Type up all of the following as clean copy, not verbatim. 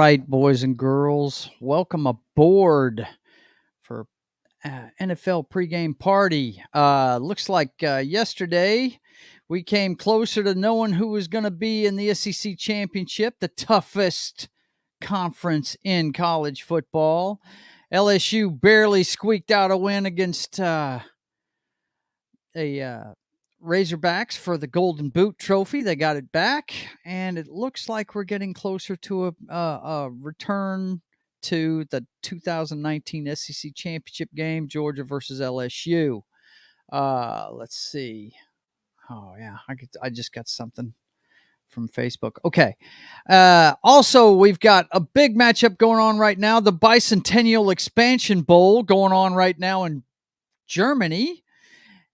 right, boys and girls, welcome aboard for NFL pregame party. Looks like yesterday we came closer to knowing who was going to be in the SEC championship, the toughest conference in college football. LSU barely squeaked out a win against Razorbacks for the Golden Boot Trophy. They got it back, and it looks like we're getting closer to a return to the 2019 SEC Championship game, Georgia versus LSU. Let's see. Oh yeah, I just got something from Facebook. Okay. Also, we've got a big matchup going on right now. The Bicentennial Expansion Bowl going on right now in Germany.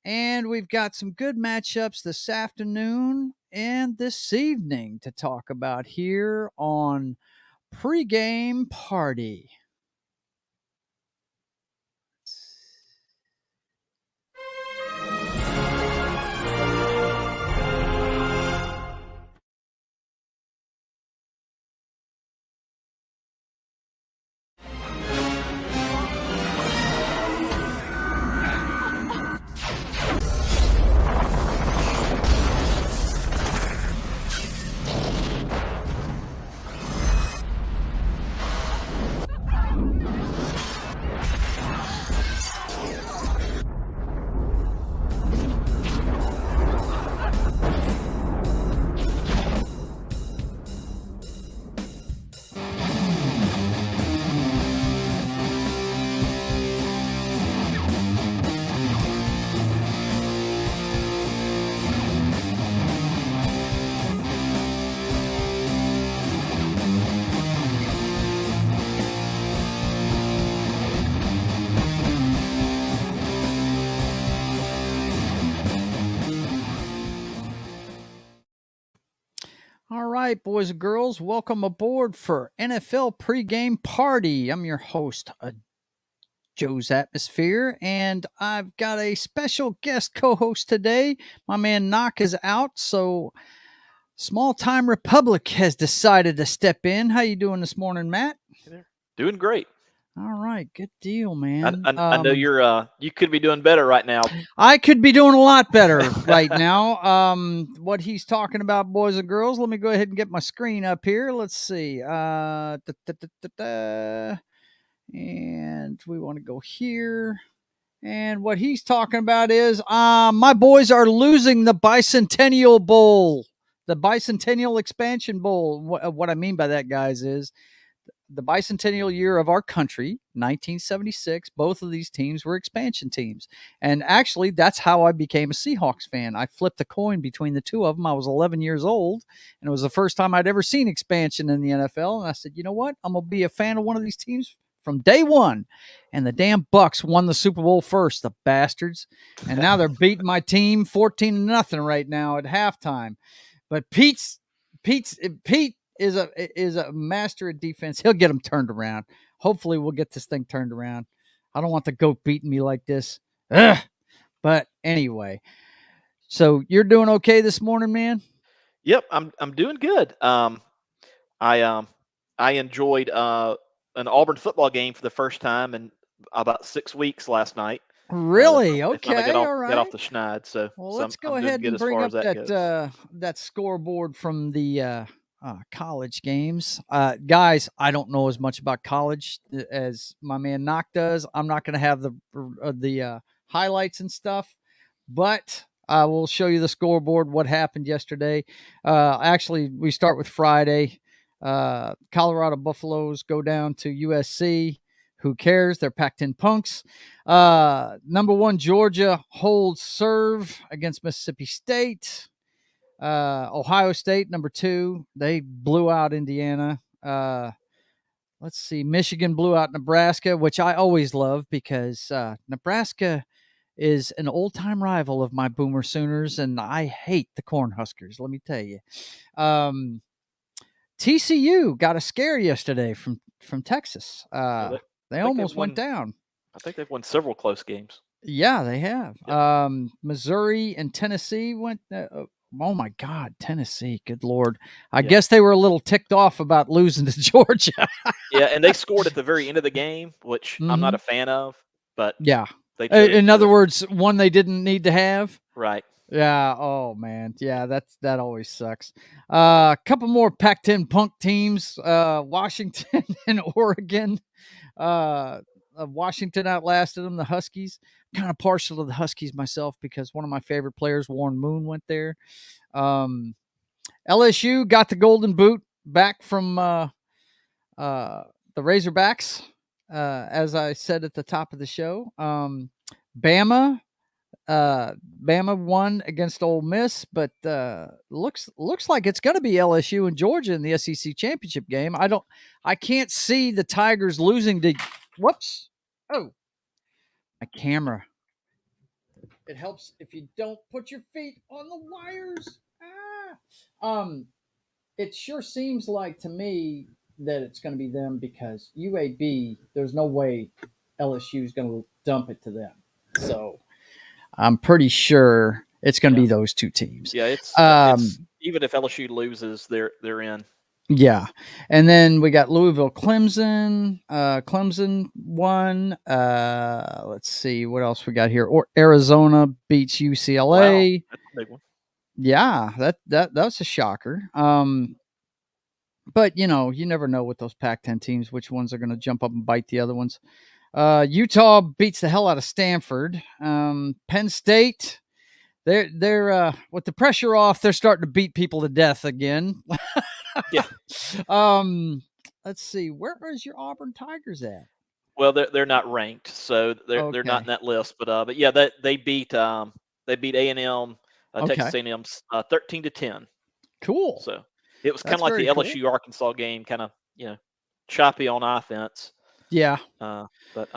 And we've got some good matchups this afternoon and this evening to talk about here on Pregame Party. All right, boys and girls, welcome aboard for NFL Pregame Party. I'm your host, Joe's Atmosphere, and I've got a special guest co-host today. My man Noc is out, so Small Time Republic has decided to step in. How you doing this morning, Matt? Doing great. All right, good deal, man. I know you could be doing better right now. I could be doing a lot better right now. What he's talking about, boys and girls, let me go ahead and get my screen up here. Let's see. And we want to go here. And what he's talking about is my boys are losing the Bicentennial Bowl, the Bicentennial Expansion Bowl. What I mean by that, guys, is the bicentennial year of our country, 1976, both of these teams were expansion teams. And actually, that's how I became a Seahawks fan. I flipped a coin between the two of them. I was 11 years old, and it was the first time I'd ever seen expansion in the NFL. And I said, you know what? I'm going to be a fan of one of these teams from day one. And the damn Bucks won the Super Bowl first, the bastards. And now they're beating my team 14-0 right now at halftime. But Pete is a master at defense. He'll get them turned around. Hopefully we'll get this thing turned around. I don't want the GOAT beating me like this. Ugh. But anyway, so you're doing okay this morning, man? Yep, I'm doing good. I enjoyed an Auburn football game for the first time in about 6 weeks last night. Really? Okay, all right. Get off the schneid. So let's go ahead and bring up that scoreboard from the college games. Guys, I don't know as much about college as my man Noc does. I'm not going to have the highlights and stuff, but I will show you the scoreboard, what happened yesterday. Actually, we start with Friday. Colorado Buffaloes go down to USC. Who cares? They're Pac-10 punks. Number 1, Georgia holds serve against Mississippi State. Ohio State, number 2, they blew out Indiana. Let's see. Michigan blew out Nebraska, which I always love because Nebraska is an old-time rival of my Boomer Sooners, and I hate the Cornhuskers, let me tell you. TCU got a scare yesterday from Texas. They almost went down. I think they've won several close games. Yeah, they have. Yeah. Missouri and Tennessee Oh my God, Tennessee! Good Lord, I Yeah. guess they were a little ticked off about losing to Georgia. Yeah, and they scored at the very end of the game, which I'm not Hmm. a fan of, but Yeah. they chose to In do other it. words, one they didn't need to have. Right. Yeah. Oh man. Yeah. That always sucks. A couple more Pac-10 punk teams. Washington and Oregon. Uh, Washington outlasted them. The Huskies. Kind of partial to the Huskies myself because one of my favorite players, Warren Moon, went there. Um, LSU got the Golden Boot back from uh, the Razorbacks, as I said at the top of the show. Bama, Bama won against Ole Miss, but looks like it's going to be LSU and Georgia in the SEC championship game. I can't see the Tigers losing to. Whoops! Oh, my camera. It helps if you don't put your feet on the wires. It sure seems like to me that it's going to be them because UAB. There's no way LSU is going to dump it to them. So I'm pretty sure it's going to Yeah. be those two teams. Yeah, it's even if LSU loses, they're in. Yeah, and then we got Louisville, Clemson. Clemson won. Let's see what else we got here. Or Arizona beats Wow, UCLA. that's a big one. Yeah, that's a shocker. But you never know with those Pac-10 teams which ones are going to jump up and bite the other ones. Utah beats the hell out of Stanford. Penn State, they're with the pressure off, they're starting to beat people to death again. Yeah. um, let's see, where is your Auburn Tigers at? Well, they're not ranked, so they're not in Okay, that list. But yeah, they beat A&M, okay, Texas A&M's 13-10. cool. So it was kind That's of like very the cool. LSU Arkansas game, kind of choppy on offense. Yeah. But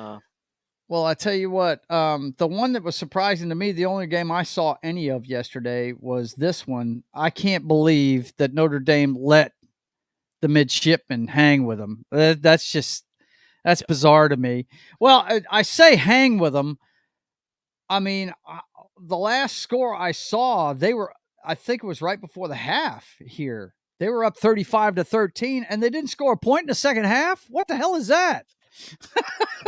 Well, I tell you what, the one that was surprising to me, the only game I saw any of yesterday was this one. I can't believe that Notre Dame let the midshipmen hang with them. That's yeah, bizarre to me. Well, I say hang with them. I mean, the last score I saw, I think it was right before the half here. They were up 35-13 and they didn't score a point in the second half. What the hell is that?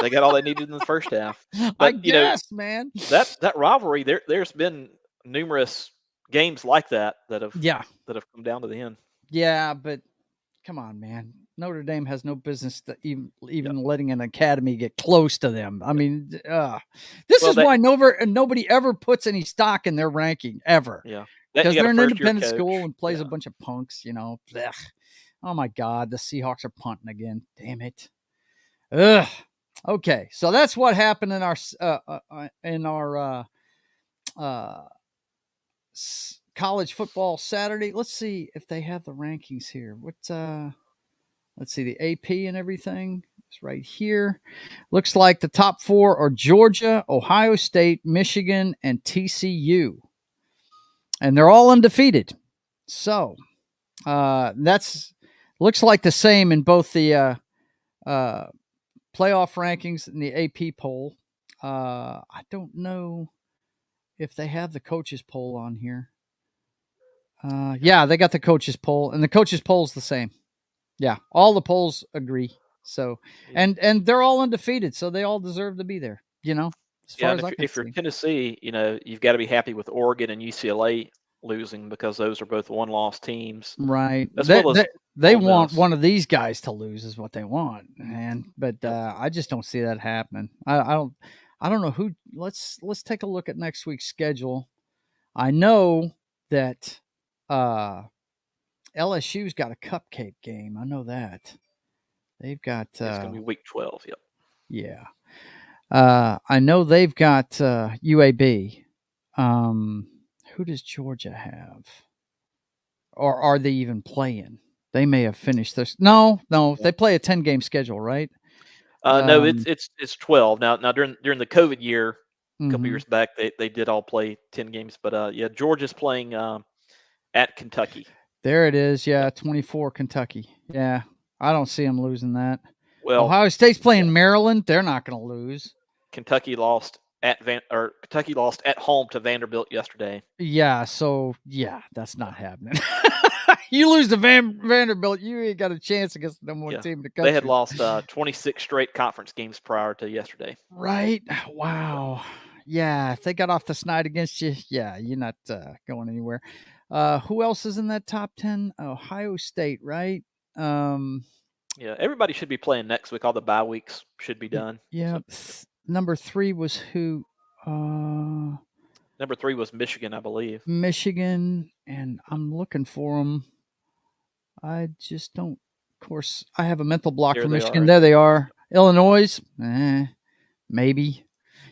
they got all they needed in the first half. I But guess, man. that rivalry, there's been numerous games like Yeah. that have come down to the end. Yeah, but come on, man. Notre Dame has no business to Yep. even letting an academy get close to them. I Yep. mean, this Well, is why nobody ever puts any stock in their ranking ever yeah, that because you got they're a an first year independent school coach. and plays a Yeah. bunch of punks. Blech. Oh my God, the Seahawks are punting again. Damn it. Ugh. Okay, so that's what happened in our uh, college football Saturday. Let's see if they have the rankings here. Let's see the AP and everything. It's right here. Looks like the top four are Georgia, Ohio State, Michigan, and TCU, and they're all undefeated. So that's looks like the same in both the uh, playoff rankings and the AP poll. I don't know if they have the coaches poll on here. Yeah, they got the coaches poll, and the coaches poll is the same. Yeah, all the polls agree. So, Yeah. and they're all undefeated, so they all deserve to be there. As Yeah, far and as I can if you're see. Tennessee, you've got to be happy with Oregon and UCLA losing because those are both one-loss teams, Right. as well as They Ole want Miss. one of these guys to lose is what they want, man. But Yep. I just don't see that happening. I don't know who. Let's take a look at next week's schedule. I know that LSU's got a cupcake game. I know that they've got. It's going to be week 12. Yep. Yeah. I know they've got UAB. Who does Georgia have? Or are they even playing? They may have finished this. No, Yeah. they play a 10-game schedule, right? No, Um, it's 12 now. During the COVID year, a couple mhm. years back, they did all play 10 games. But yeah, Georgia's playing at Kentucky. There it is. Yep. Yeah, 24 Kentucky. Yeah, I don't see them losing that. Well, Ohio State's yeah, playing Maryland. They're not going to lose. Kentucky lost Kentucky lost at home to Vanderbilt yesterday. Yeah, so yeah, that's not happening. You lose to Vanderbilt, you ain't got a chance against the number one team in the country. They had lost 26 straight conference games prior to yesterday. Right? Wow. Yeah, if they got off the snide against you, yeah, you're not going anywhere. Who else is in that top 10? Ohio State, right? Yeah, everybody should be playing next week. All the bye weeks should be done. Yeah. So. Number 3 was who? Number 3 was Michigan, I believe. Michigan, and I'm looking for them. I just don't. Of course, I have a mental block for Michigan. There they are. Illinois, maybe.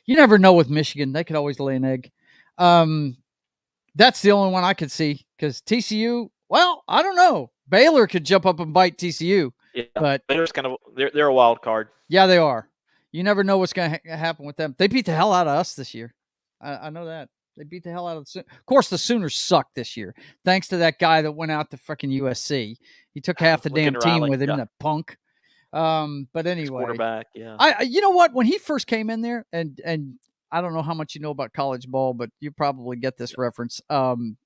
You never know with Michigan. They could always lay an egg. That's the only one I could see because TCU, well, I don't know. Baylor could jump up and bite TCU. Yeah, but Baylor's they're a wild card. Yeah, they are. You never know what's going to happen with them. They beat the hell out of us this year. I know that. They beat the hell out of the Of course, the Sooners suck this year. Thanks to that guy that went out to freaking USC. He took half the damn team with him, that punk. But anyway. His quarterback, yeah. You know what? When he first came in there, and I don't know how much you know about college ball, but you probably get this reference. When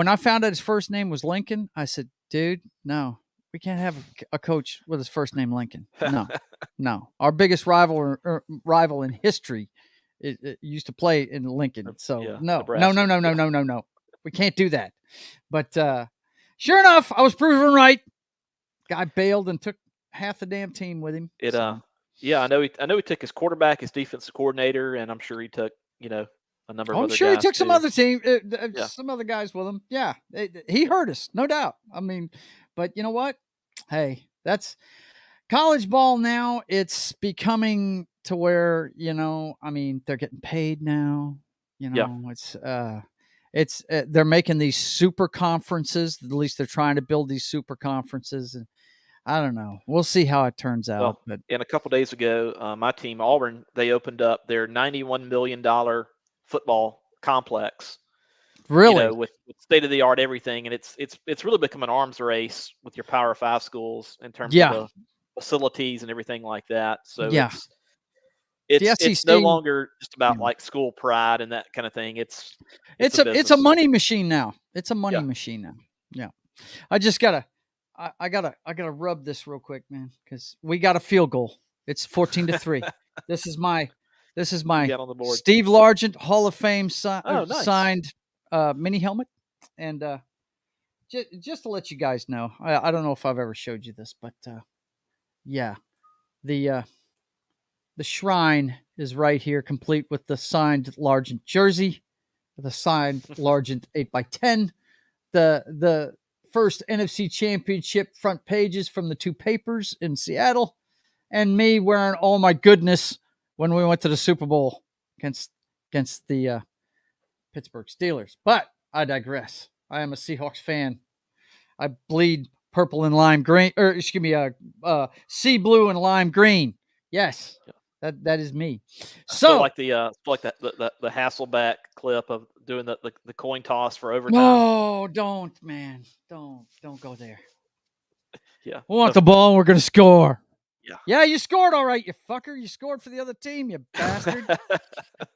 I found out his first name was Lincoln, I said, dude, no. We can't have a coach with his first name Lincoln. No. Our biggest rival in history it used to play in Lincoln. So no. We can't do that. But sure enough, I was proven right. Guy bailed and took half the damn team with him. Yeah, I know he took his quarterback, his defensive coordinator, and I'm sure he took a number of other guys. I'm sure he took some other team, some other guys with him. Yeah, he hurt us, no doubt. I mean, but you know what? Hey, that's college ball now. It's becoming to where, I mean, they're getting paid now. It's they're making these super conferences. At least they're trying to build these super conferences. And I don't know. We'll see how it turns out. Well, and a couple of days ago, my team, Auburn, they opened up their $91 million football complex. Really? With state of the art everything, and it's really become an arms race with your Power 5 schools in terms of the facilities and everything like that. So it's no longer just about like school pride and that kind of thing. It's a money machine now. It's a money machine now. Yeah. I just gotta rub this real quick, man, because we got a field goal. It's 14-3. This is my Steve Largent Hall of Fame signed mini helmet, and just to let you guys know, I don't know if I've ever showed you this, but the shrine is right here, complete with the signed Largent jersey, the signed Largent 8x10, the first NFC Championship front pages from the two papers in Seattle, and me wearing all my goodness when we went to the Super Bowl against the Pittsburgh Steelers. But I digress. I am a Seahawks fan. I bleed purple and lime green, or excuse me, sea blue and lime green. Yes, that is me. So like the Hasselback clip of doing the coin toss for overtime. No, don't, man, don't go there. Yeah, we want the ball and we're gonna score. Yeah, you scored all right, you fucker. You scored for the other team, you bastard.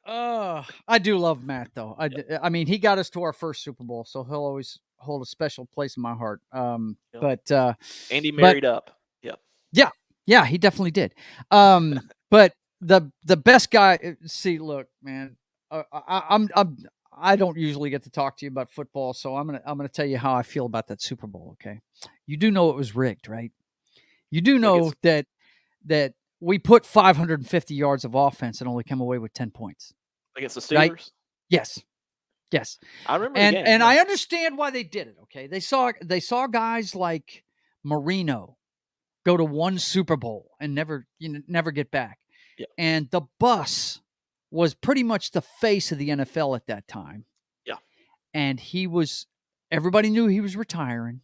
I do love Matt, though. I mean, he got us to our first Super Bowl, so he'll always hold a special place in my heart. But Andy married up. Yeah, he definitely did. But the best guy. See, look, man, I don't usually get to talk to you about football, so I'm gonna tell you how I feel about that Super Bowl. Okay, you do know it was rigged, right? You do know that we put 550 yards of offense and only came away with 10 points against the Steelers. Right? Yes. I remember and the game, and I understand why they did it. Okay, they saw guys like Marino go to one Super Bowl and never get back. Yeah. And the bus was pretty much the face of the NFL at that time. Yeah. And everybody knew he was retiring.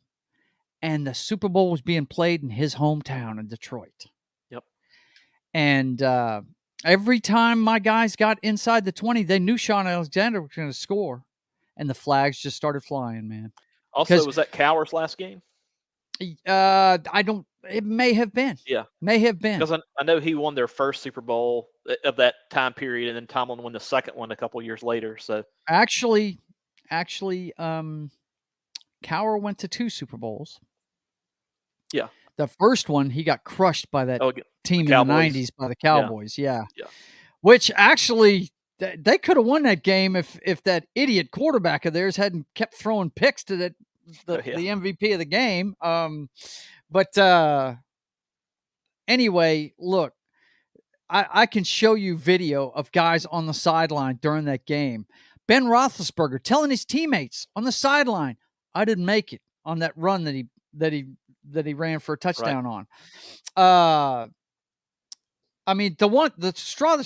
And the Super Bowl was being played in his hometown in Detroit. Yep. And every time my guys got inside the 20, they knew Sean Alexander was going to score. And the flags just started flying, man. Also, was that Cowher's last game? I don't It may have been. Yeah. May have been. Because I know he won their first Super Bowl of that time period, and then Tomlin won the second one a couple years later. So actually, Cowher went to 2 Super Bowls. Yeah. The first one, he got crushed by that team in the 90s by the Cowboys. Yeah. Which actually, they could have won that game if that idiot quarterback of theirs hadn't kept throwing picks to the MVP of the game. But anyway, look, I can show you video of guys on the sideline during that game. Ben Roethlisberger telling his teammates on the sideline, "I didn't make it on that run that he ran for a touchdown on." I mean, the straw.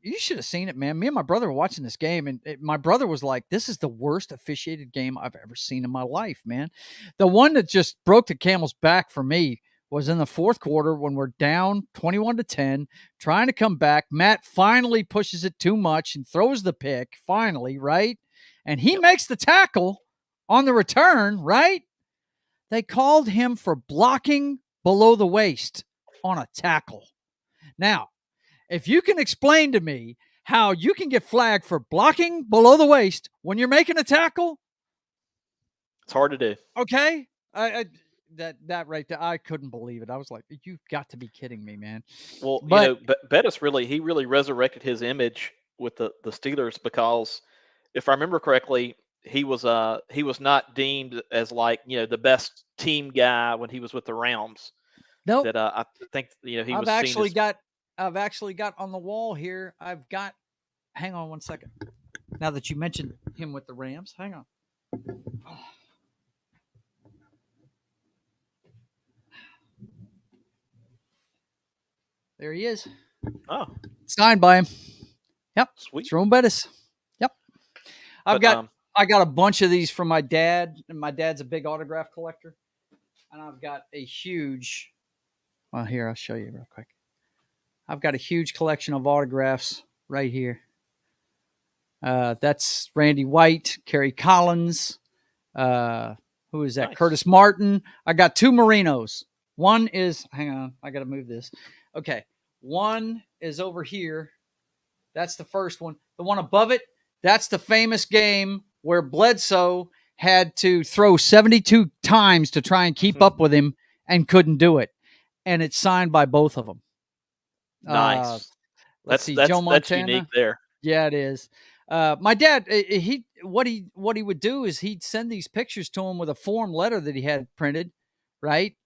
You should have seen it, man. Me and my brother were watching this game, and my brother was like, "This is the worst officiated game I've ever seen in my life, man." The one that just broke the camel's back for me was in the fourth quarter when we're down 21-10, trying to come back. Matt finally pushes it too much and throws the pick, finally, right? And he makes the tackle on the return, right? They called him for blocking below the waist on a tackle. Now, if you can explain to me how you can get flagged for blocking below the waist when you're making a tackle, it's hard to do. Okay. That right there, I couldn't believe it. I was like, "You've got to be kidding me, man." Well, Bettis really resurrected his image with the Steelers because if I remember correctly, he was not deemed as like, the best team guy when he was with the Rams. Nope. That I think he was seen as. I've actually got on the wall here. Hang on one second. Now that you mentioned him with the Rams, hang on. There he is. Oh, signed by him. Yep, sweet. Jerome Bettis. Yep. I got a bunch of these from my dad, and my dad's a big autograph collector. And I've got a huge. Well, here I'll show you real quick. I've got a huge collection of autographs right here. That's Randy White, Kerry Collins. Who is that? Nice. Curtis Martin. I got 2 Marinos. One is, hang on, I got to move this. Okay. One is over here. That's the first one. The one above it, that's the famous game where Bledsoe had to throw 72 times to try and keep up with him and couldn't do it. And it's signed by both of them. Nice. Let's see, Joe Montana. That's unique there. Yeah, it is. My dad, what he would do is he'd send these pictures to him with a form letter that he had printed, right?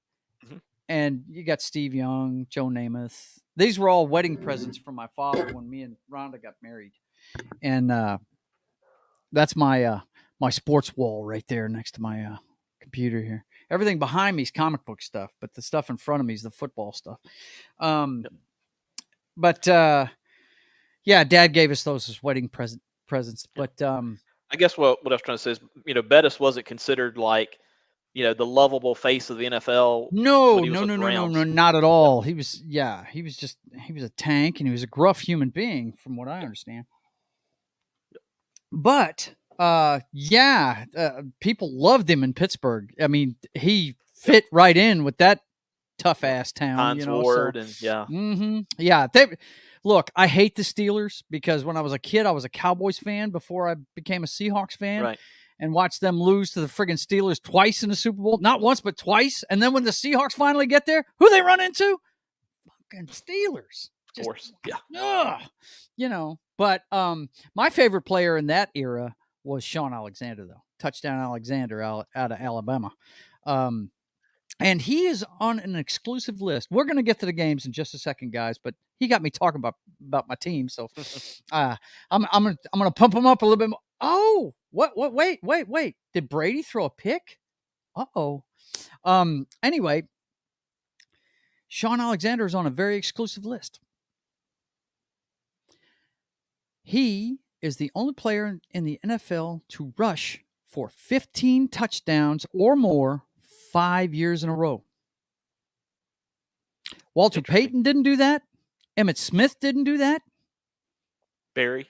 Mm-hmm. And you got Steve Young, Joe Namath. These were all wedding presents from my father when me and Rhonda got married. And that's my my sports wall right there next to my computer here. Everything behind me is comic book stuff, but the stuff in front of me is the football stuff. But yeah, Dad gave us those as wedding presents. But I guess what I was trying to say is, Bettis wasn't considered like, the lovable face of the NFL. No, not at all. He was a tank, and he was a gruff human being, from what I understand. But people loved him in Pittsburgh. I mean, he fit right in with that tough ass town. Hines Ward and yeah. Look, I hate the Steelers because when I was a kid, I was a Cowboys fan before I became a Seahawks fan. Right. And watched them lose to the friggin' Steelers twice in the Super Bowl. Not once, but twice. And then when the Seahawks finally get there, who they run into? Fucking Steelers. Of course, yeah. But my favorite player in that era was Shaun Alexander, though. Touchdown Alexander out of Alabama. And he is on an exclusive list. We're going to get to the games in just a second, guys, but he got me talking about my team. So I'm going to pump him up a little bit more. Oh, what? Wait. Did Brady throw a pick? Uh-oh. Anyway, Shaun Alexander is on a very exclusive list. He is the only player in the NFL to rush for 15 touchdowns or more 5 years in a row. Walter Payton didn't do that. Emmitt Smith didn't do that. Barry,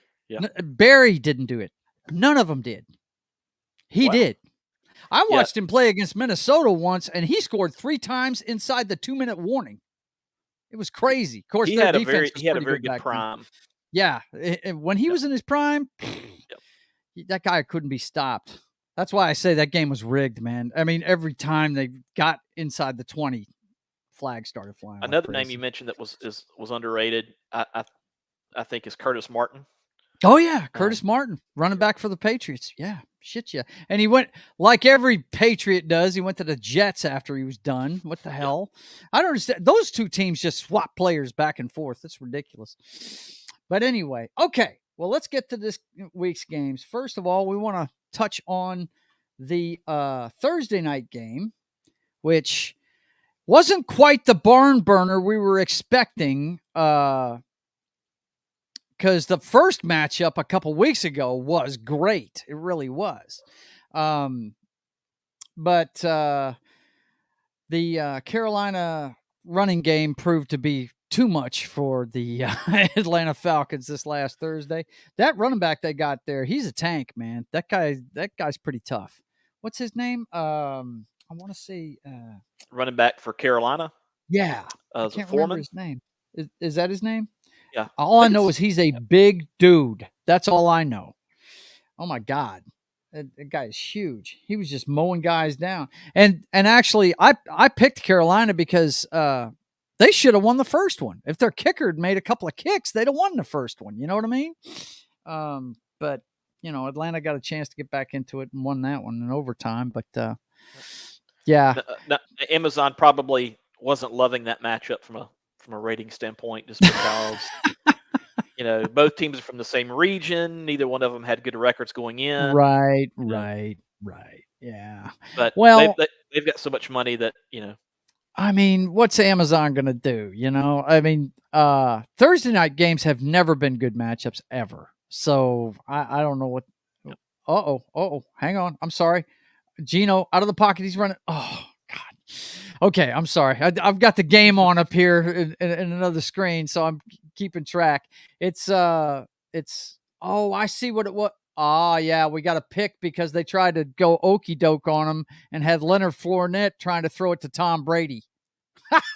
Barry didn't do it. None of them did. He did. I watched him play against Minnesota once, and he scored 3 times inside the 2-minute warning. It was crazy. Of course, their defense was pretty good back prime. then. Yeah, when he was in his prime, that guy couldn't be stopped. That's why I say that game was rigged, man. I mean, every time they got inside the 20, flags started flying. Another name you mentioned that was underrated, I think, is Curtis Martin. Oh yeah, Curtis Martin, running back for the Patriots. Yeah, shit, yeah. And he went, like every Patriot does, he went to the Jets after he was done. What the hell? I don't understand. Those two teams just swap players back and forth. That's ridiculous. But anyway, okay. Well, let's get to this week's games. First of all, we want to touch on the Thursday night game, which wasn't quite the barn burner we were expecting, because the first matchup a couple weeks ago was great. It really was. But the Carolina running game proved to be too much for the Atlanta Falcons this last Thursday. That running back they got there, he's a tank, man. That guy's pretty tough. What's his name? I want to say running back for Carolina. Yeah, I can't remember his name. Is that his name? Yeah. All I know is he's a big dude. That's all I know. Oh my God. That guy is huge. He was just mowing guys down. And actually, I picked Carolina because they should have won the first one. If their kicker had made a couple of kicks, they'd have won the first one. You know what I mean? But, Atlanta got a chance to get back into it and won that one in overtime. But, yeah. Amazon probably wasn't loving that matchup from a rating standpoint, just because both teams are from the same region. Neither one of them had good records going in. Right. Yeah. But they've got so much money that I mean, what's Amazon going to do? I mean, Thursday night games have never been good matchups ever. So I don't know what. Hang on. I'm sorry. Gino out of the pocket. He's running. Oh God. Okay. I'm sorry. I've got the game on up here in another screen, so I'm keeping track. It's I see what it was. Yeah, we got a pick because they tried to go okey doke on him and had Leonard Fournette trying to throw it to Tom Brady.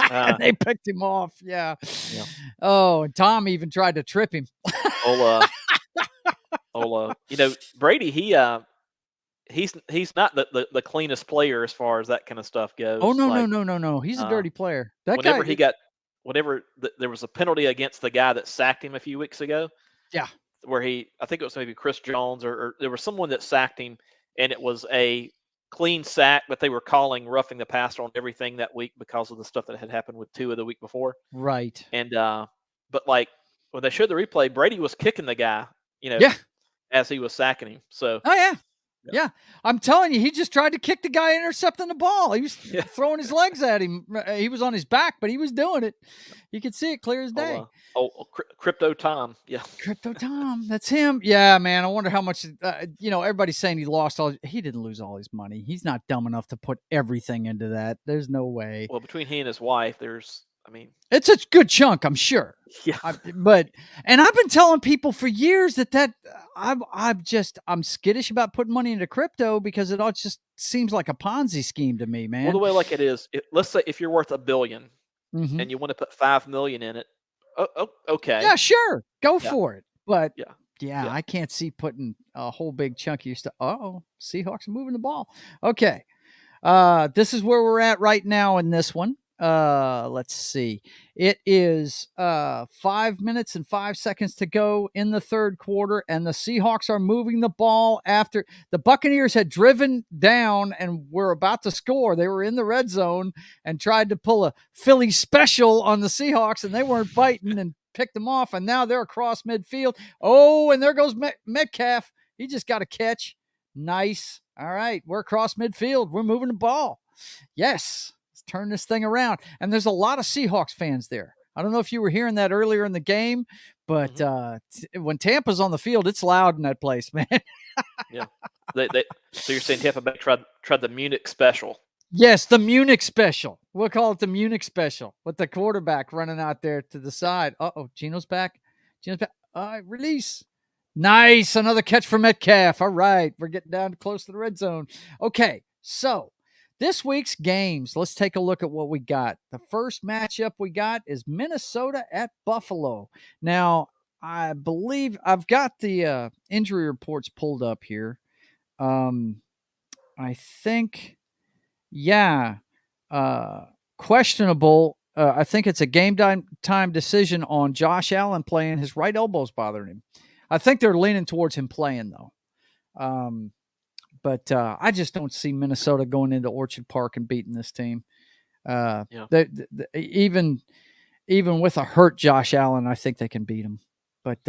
And they picked him off. Yeah. Oh, and Tom even tried to trip him. Brady, he's not the cleanest player as far as that kind of stuff goes. Oh no. He's a dirty player. Whenever there was a penalty against the guy that sacked him a few weeks ago. Yeah. Where I think it was maybe Chris Jones or there was someone that sacked him, and it was a clean sack, but they were calling roughing the passer on everything that week because of the stuff that had happened with Tua the week before. Right. And but like when they showed the replay, Brady was kicking the guy, as he was sacking him. So yeah. I'm telling you, he just tried to kick the guy intercepting the ball. He was throwing his legs at him. He was on his back, but he was doing it. You could see it clear as day. Crypto Tom. Yeah. Crypto Tom. That's him. Yeah, man. I wonder how much, everybody's saying he didn't lose all his money. He's not dumb enough to put everything into that. There's no way. Well, between he and his wife, it's a good chunk, I'm sure. Yeah. And I've been telling people for years that I'm skittish about putting money into crypto because it all just seems like a Ponzi scheme to me, man. Well, the way it is, let's say if you're worth $1 billion and you want to put $5 million in it, okay. Yeah, sure. Go for it. But I can't see putting a whole big chunk of your stuff. Seahawks are moving the ball. Okay. This is where we're at right now in this one. Let's see. It is 5 minutes and 5 seconds to go in the third quarter, and the Seahawks are moving the ball after the Buccaneers had driven down and were about to score. They were in the red zone and tried to pull a Philly special on the Seahawks, and they weren't biting and picked them off, and now they're across midfield. Oh, and there goes Metcalf. He just got a catch. Nice. All right, we're across midfield. We're moving the ball. Yes. Turn this thing around. And there's a lot of Seahawks fans there. I don't know if you were hearing that earlier in the game, but when Tampa's on the field, it's loud in that place, man. Yeah. So you're saying Tampa Bay tried the Munich special? Yes, the Munich special. We'll call it the Munich special with the quarterback running out there to the side. Gino's back. All right, release. Nice. Another catch for Metcalf. All right. We're getting down close to the red zone. Okay. So this week's games, let's take a look at what we got. The first matchup we got is Minnesota at Buffalo. Now, I believe I've got the injury reports pulled up here. I think, questionable. I think it's a game time decision on Josh Allen playing. His right elbow's bothering him. I think they're leaning towards him playing, though. But I just don't see Minnesota going into Orchard Park and beating this team. Even with a hurt Josh Allen, I think they can beat him. But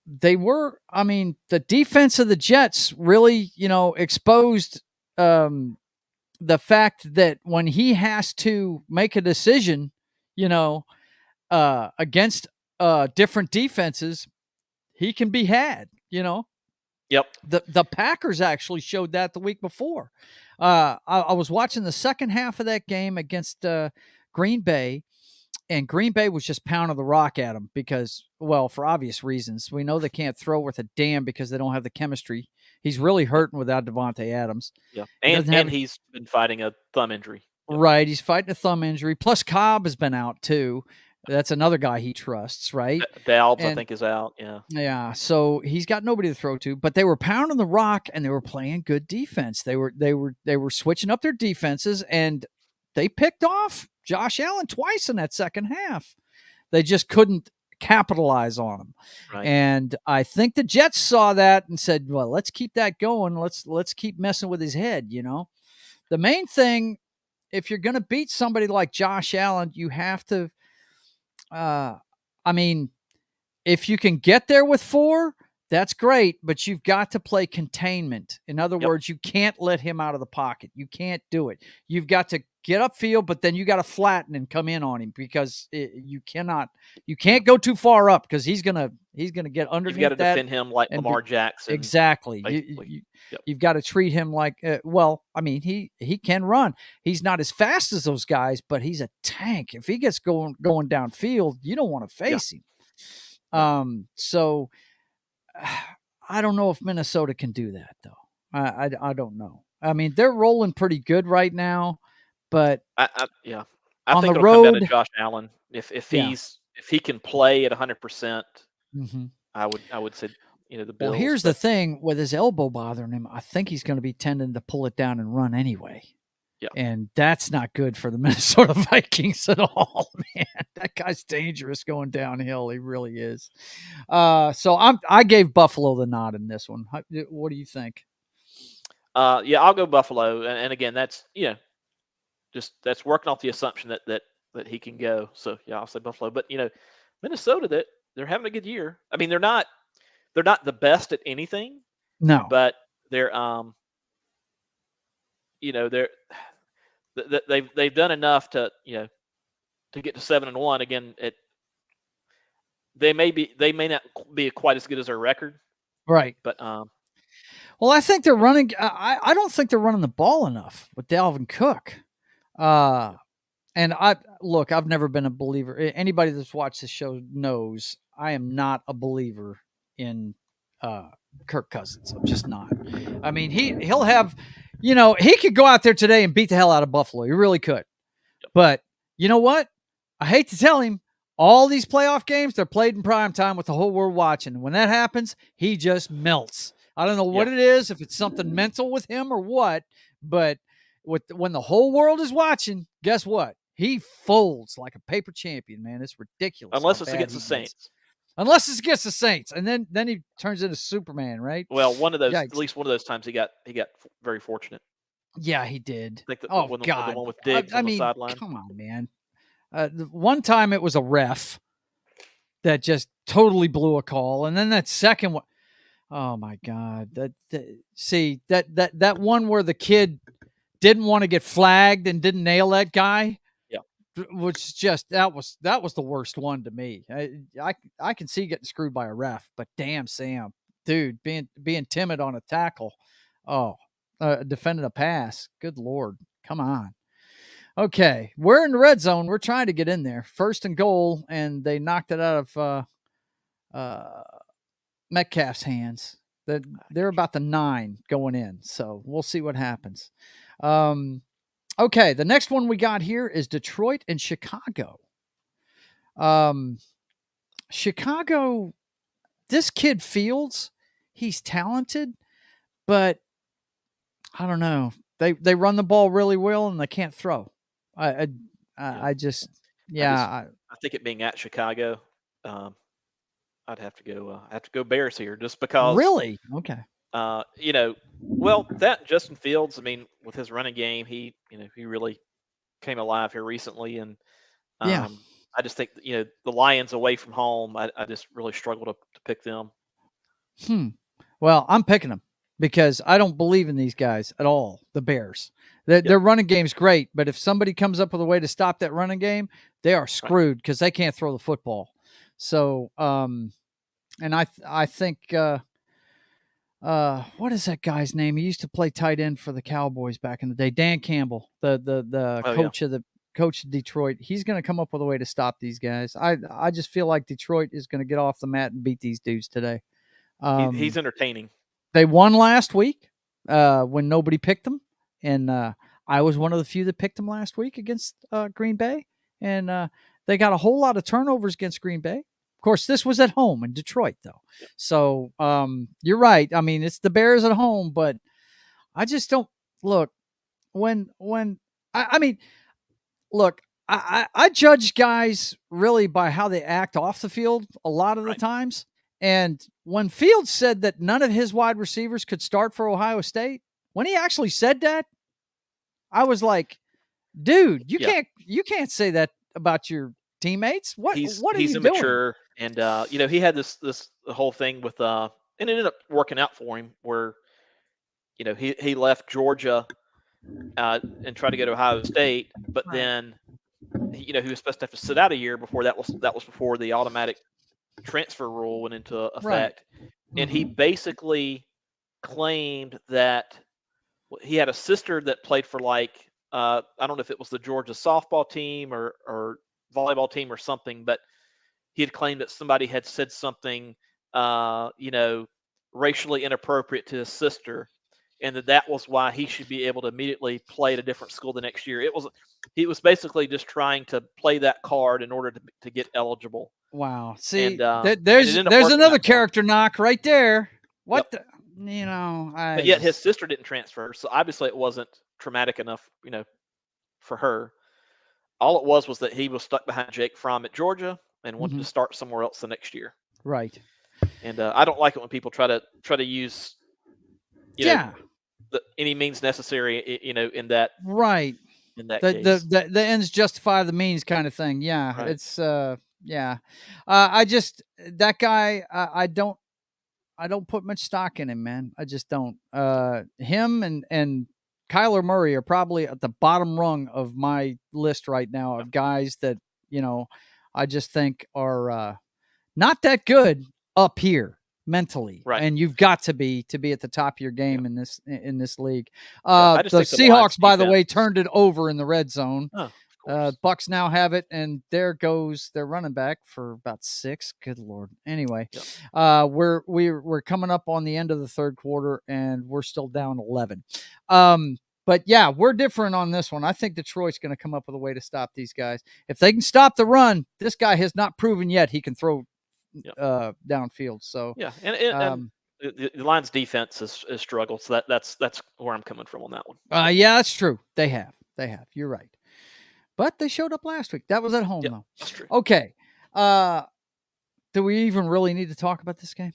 they were, I mean, the defense of the Jets really, exposed the fact that when he has to make a decision, against different defenses, he can be had, Yep. The Packers actually showed that the week before. I was watching the second half of that game against Green Bay, and Green Bay was just pounding the rock at them because, well, for obvious reasons. We know they can't throw worth a damn because they don't have the chemistry. He's really hurting without Devontae Adams. Yeah, and he's been fighting a thumb injury. Yep. Right, he's fighting a thumb injury. Plus, Cobb has been out too. That's another guy he trusts, right? Dowds, I think, is out. Yeah. Yeah. So he's got nobody to throw to. But they were pounding the rock and they were playing good defense. They were switching up their defenses, and they picked off Josh Allen twice in that second half. They just couldn't capitalize on him. Right. And I think the Jets saw that and said, well, let's keep that going. Let's keep messing with his head, The main thing, if you're going to beat somebody like Josh Allen, you have to if you can get there with 4, that's great, but you've got to play containment. In other words, you can't let him out of the pocket. You can't do it. You've got to get upfield, but then you got to flatten and come in on him because you can't go too far up because he's gonna get underneath. You've got to defend him like Lamar Jackson. Exactly. You've got to treat him like he can run. He's not as fast as those guys, but he's a tank. If he gets going downfield, you don't want to face him. So I don't know if Minnesota can do that though. I don't know. I mean, they're rolling pretty good right now, but I think it'll come down to Josh Allen. If he can play at 100%, I would say the Bills. Well, here's the thing with his elbow bothering him. I think he's going to be tending to pull it down and run anyway. Yeah. And that's not good for the Minnesota Vikings at all, man. That guy's dangerous going downhill. He really is. So I gave Buffalo the nod in this one. What do you think? I'll go Buffalo. And again, that's, that's working off the assumption that he can go. So I'll say Buffalo. But Minnesota, they're having a good year. I mean, they're not the best at anything. No. But they're they've done enough to get to 7-1. Again, they may not be quite as good as their record, right? But well, I think they're running. I don't think they're running the ball enough with Dalvin Cook. And I've never been a believer. Anybody that's watched the show knows I am not a believer in Kirk Cousins. I'm just not. I mean, he'll have. He could go out there today and beat the hell out of Buffalo. He really could. But you know what? I hate to tell him, all these playoff games, they're played in prime time with the whole world watching. And when that happens, he just melts. I don't know what it is, if it's something mental with him or what, but when the whole world is watching, guess what? He folds like a paper champion, man. It's ridiculous. Unless it's against the Saints. Unless it's against the Saints, and then he turns into Superman, right? Well, at least one of those times he got very fortunate. Yeah, he did. I think God, the one with Diggs on the sideline. Come on, man. One time it was a ref that just totally blew a call, and then that second one, oh my God! That one where the kid didn't want to get flagged and didn't nail that guy. Which just that was the worst one to me. I can see getting screwed by a ref, but damn, Sam, dude, being timid on a tackle, defending a pass. Good Lord, come on. Okay, we're in the red zone. We're trying to get in there, 1st and goal, and they knocked it out of Metcalf's hands. They're about the 9 going in, so we'll see what happens. Okay, the next one we got here is Detroit and Chicago. Chicago, this kid Fields, he's talented, but I don't know. They run the ball really well and they can't throw. I just I think it being at Chicago, I'd have to go Bears here just because. Really? Okay. Well, that Justin Fields, I mean, with his running game, he really came alive here recently, and I just think the Lions away from home, I just really struggle to pick them. Well, I'm picking them because I don't believe in these guys at all. The Bears, their running game's great, but if somebody comes up with a way to stop that running game, they are screwed because they can't throw the football. So, and I think what is that guy's name? He used to play tight end for the Cowboys back in the day. Dan Campbell, the coach of Detroit. He's going to come up with a way to stop these guys. I just feel like Detroit is going to get off the mat and beat these dudes today. He's entertaining. They won last week when nobody picked them, and I was one of the few that picked them last week against Green Bay, and they got a whole lot of turnovers against Green Bay. Of course, this was at home in Detroit, though. So you're right. I mean, it's the Bears at home, but I just don't look when I mean, look, I judge guys really by how they act off the field a lot of the times. And when Fields said that none of his wide receivers could start for Ohio State, when he actually said that, I was like, dude, you can't say that about your teammates. What are you doing? He's immature, and he had this whole thing with and it ended up working out for him where he left Georgia and tried to go to Ohio State, but then he was supposed to have to sit out a year before that was before the automatic transfer rule went into effect. And he basically claimed that he had a sister that played for I don't know if it was the Georgia softball team or volleyball team or something, but he had claimed that somebody had said something racially inappropriate to his sister, and that was why he should be able to immediately play at a different school the next year. He was basically just trying to play that card in order to get eligible. Wow. See, there's another character knock right there. What but yet his sister didn't transfer, so obviously it wasn't traumatic enough, for her. All it was that he was stuck behind Jake Fromm at Georgia and wanted to start somewhere else the next year. Right. And I don't like it when people try to use any means necessary, in that. Right. In that case. The ends justify the means kind of thing. Yeah. Right. It's I just that guy I don't put much stock in him, man. I just don't. Him and Kyler Murray are probably at the bottom rung of my list right now of guys that, I just think are not that good up here mentally. Right. And you've got to be at the top of your game in this league. The Seahawks, by the way, turned it over in the red zone. Oh, Bucks now have it, and there goes their running back for about 6. Good Lord. Anyway, we're coming up on the end of the third quarter, and we're still down 11. But yeah, we're different on this one. I think Detroit's going to come up with a way to stop these guys. If they can stop the run, this guy has not proven yet he can throw downfield. So and the Lions' defense has struggled. So that's where I'm coming from on that one. Yeah, that's true. They have. You're right. But they showed up last week. That was at home, though. That's true. Okay. Do we even really need to talk about this game?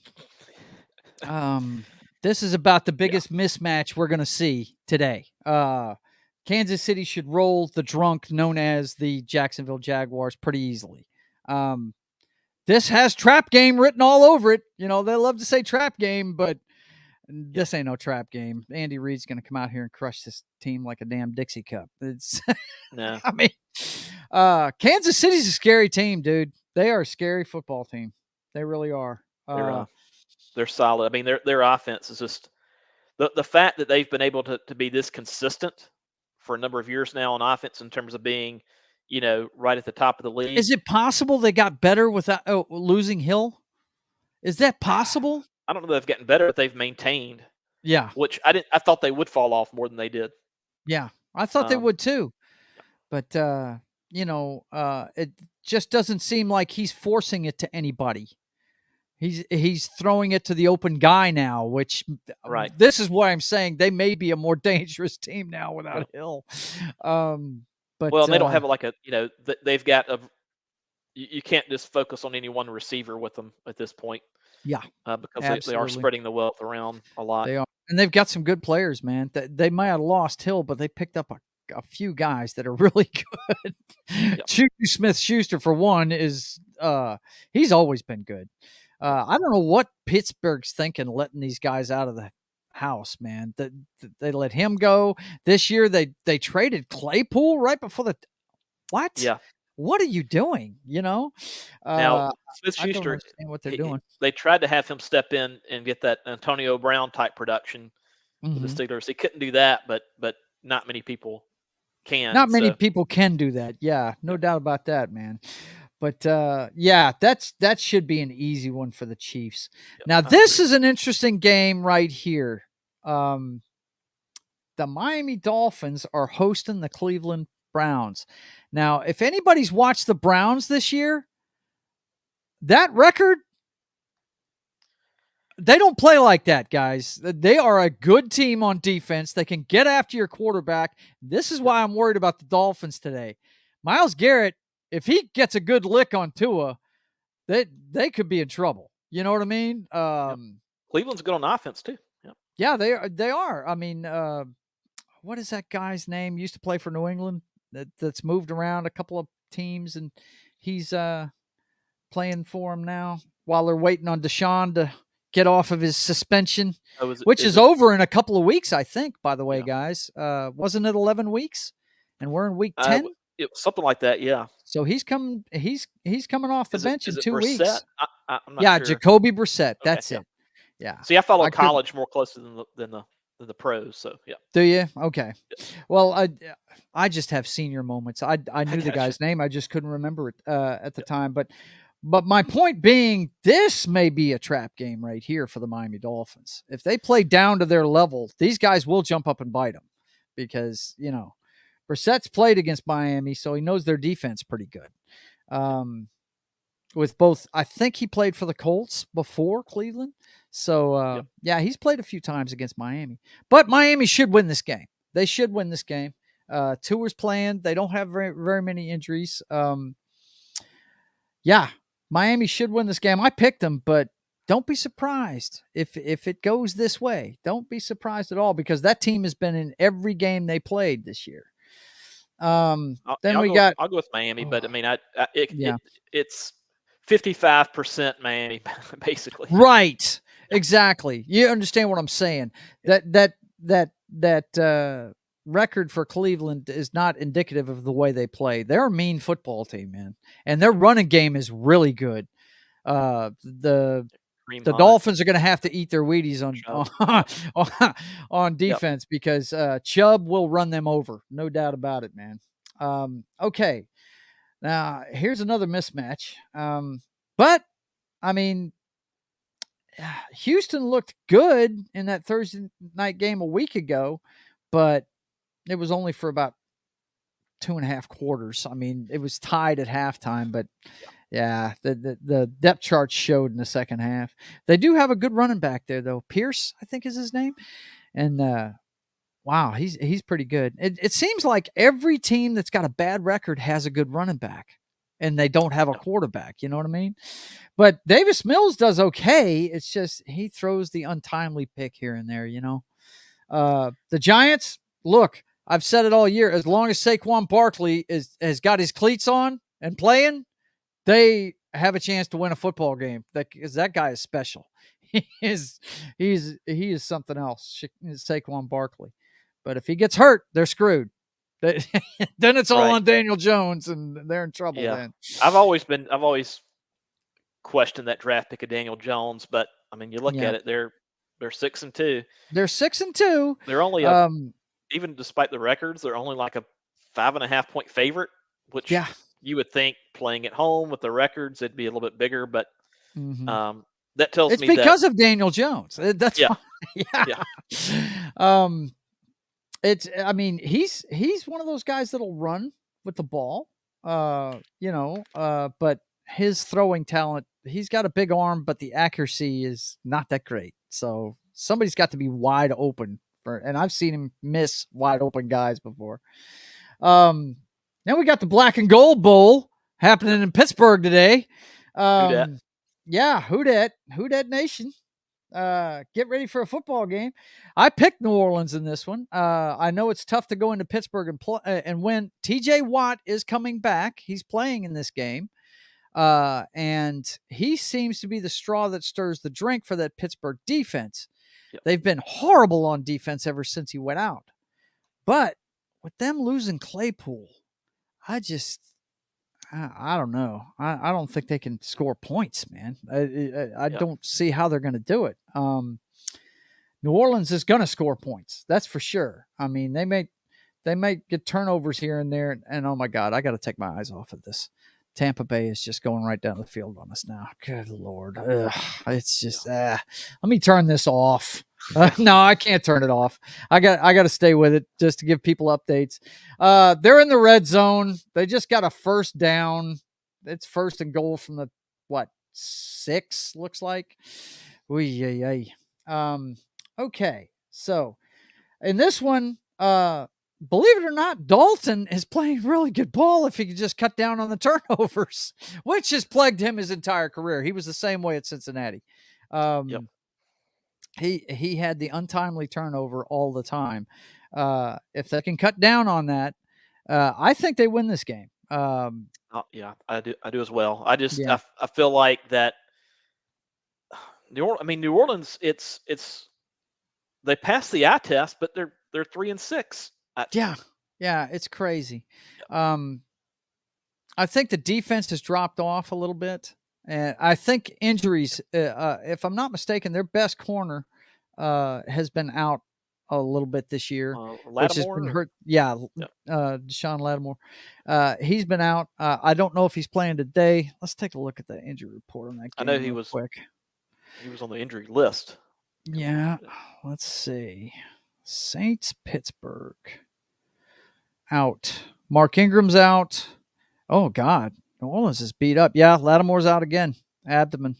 This is about the biggest mismatch we're going to see today. Kansas City should roll the drunk known as the Jacksonville Jaguars pretty easily. This has trap game written all over it. They love to say trap game, but this ain't no trap game. Andy Reid's going to come out here and crush this team like a damn Dixie cup. It's no. I mean, Kansas City's a scary team, dude. They are a scary football team. They really are. They're solid. I mean, their offense is just the fact that they've been able to be this consistent for a number of years now on offense in terms of being, right at the top of the league. Is it possible they got better without losing Hill? Is that possible? I don't know that they've gotten better, but they've maintained. Yeah. Which I thought they would fall off more than they did. Yeah. I thought they would too. But it just doesn't seem like he's forcing it to anybody. He's throwing it to the open guy now, which Right. This is why I'm saying they may be a more dangerous team now without Hill. But well, they don't have like a they've got a. You can't just focus on any one receiver with them at this point. Yeah, because they are spreading the wealth around a lot. They are, and they've got some good players, man. They might have lost Hill, but they picked up a few guys that are really good. Yep. Smith-Schuster, for one, is he's always been good. I don't know what Pittsburgh's thinking, letting these guys out of the house, man. They let him go this year. They traded Claypool right before the what? Yeah. What are you doing? Now Smith-Schuster, I don't understand what they're doing. They tried to have him step in and get that Antonio Brown type production for the Steelers. He couldn't do that, but not many people can. Not many people can do that. Yeah, no doubt about that, man. But that should be an easy one for the Chiefs. Now, this is an interesting game right here. The Miami Dolphins are hosting the Cleveland Browns. Now, if anybody's watched the Browns this year, that record, they don't play like that, guys. They are a good team on defense. They can get after your quarterback. This is why I'm worried about the Dolphins today. Myles Garrett, if he gets a good lick on Tua, they could be in trouble. You know what I mean? Cleveland's good on offense too. Yeah, they are. I mean, what is that guy's name? Used to play for New England. That's moved around a couple of teams, and he's playing for him now while they're waiting on Deshaun to get off of his suspension, which is over in a couple of weeks, I think, by the way, guys. Wasn't it 11 weeks? And we're in week 10? It was something like that, yeah. So he's coming off the bench in 2 weeks. I'm not sure. Jacoby Brissett. That's it. Yeah. See, I follow college more closely than the pros, so yeah. Do you? Okay. Well, I just have senior moments. I knew the guy's name. I just couldn't remember it at the time. But my point being, this may be a trap game right here for the Miami Dolphins. If they play down to their level, these guys will jump up and bite them because, Brissett's played against Miami, so he knows their defense pretty good. With both, I think he played for the Colts before Cleveland. So, he's played a few times against Miami. But Miami should win this game. They should win this game. Tua's playing. They don't have very, very many injuries. Miami should win this game. I picked them, but don't be surprised if it goes this way. Don't be surprised at all because that team has been in every game they played this year. I'll go with Miami, but I mean, it's 55% Miami, basically. Right. Exactly. You understand what I'm saying? That record for Cleveland is not indicative of the way they play. They're a mean football team, man, and their running game is really good. The Dolphins are going to have to eat their Wheaties on defense because Chubb will run them over, no doubt about it, man. Okay, now here's another mismatch. But I mean, Houston looked good in that Thursday night game a week ago, but it was only for about 2.5 quarters. I mean, it was tied at halftime, but the depth chart showed in the second half. They do have a good running back there, though. Pierce, I think, is his name. And wow, he's pretty good. It seems like every team that's got a bad record has a good running back, and they don't have a quarterback. You know what I mean? But Davis Mills does okay. It's just he throws the untimely pick here and there. The Giants, look, I've said it all year. As long as Saquon Barkley has got his cleats on and playing, they have a chance to win a football game. That guy is special. He is something else. Saquon Barkley. But if he gets hurt, they're screwed. Then it's all on Daniel Jones, and they're in trouble. Yeah. Then I've always questioned that draft pick of Daniel Jones, but I mean, you look at it, they're 6-2. They're 6-2. They're only even despite the records, they're only like a 5.5 point favorite, which you would think playing at home with the records, it'd be a little bit bigger, but that tells me because of Daniel Jones. That's fine. Yeah. I mean, he's one of those guys that'll run with the ball, but his throwing talent, he's got a big arm, but the accuracy is not that great. So somebody's got to be wide open and I've seen him miss wide open guys before. Then we got the Black and Gold Bowl happening in Pittsburgh today. Yeah, who dat nation? Get ready for a football game. I picked New Orleans in this one. I know it's tough to go into Pittsburgh and win. TJ Watt is coming back. He's playing in this game. And he seems to be the straw that stirs the drink for that Pittsburgh defense. Yep. They've been horrible on defense ever since he went out. But with them losing Claypool, I don't know. I don't think they can score points, man. I don't see how they're going to do it. New Orleans is going to score points. That's for sure. I mean, they may get turnovers here and there. And oh my God, I got to take my eyes off of this. Tampa Bay is just going right down the field on us now. Good Lord. It's just, let me turn this off. No, I can't turn it off. I got to stay with it just to give people updates. They're in the red zone. They just got a first down. It's 1st and goal from the 6 looks like. Okay. So in this one, believe it or not, Dalton is playing really good ball if he could just cut down on the turnovers, which has plagued him his entire career. He was the same way at Cincinnati. He had the untimely turnover all the time. If they can cut down on that, I think they win this game. Yeah, I do as well. I just I feel like that New Orleans, it's they passed the eye test, but they're 3-6. Yeah, it's crazy. I think the defense has dropped off a little bit. And I think injuries, if I'm not mistaken, their best corner has been out a little bit this year, which has been hurt. Yeah, Deshaun Lattimore. He's been out. I don't know if he's playing today. Let's take a look at the injury report on that game. I know he was quick. He was on the injury list. Yeah, let's see. Saints Pittsburgh out. Mark Ingram's out. Oh God. New Orleans is beat up. Yeah, Lattimore's out again. Abdomen.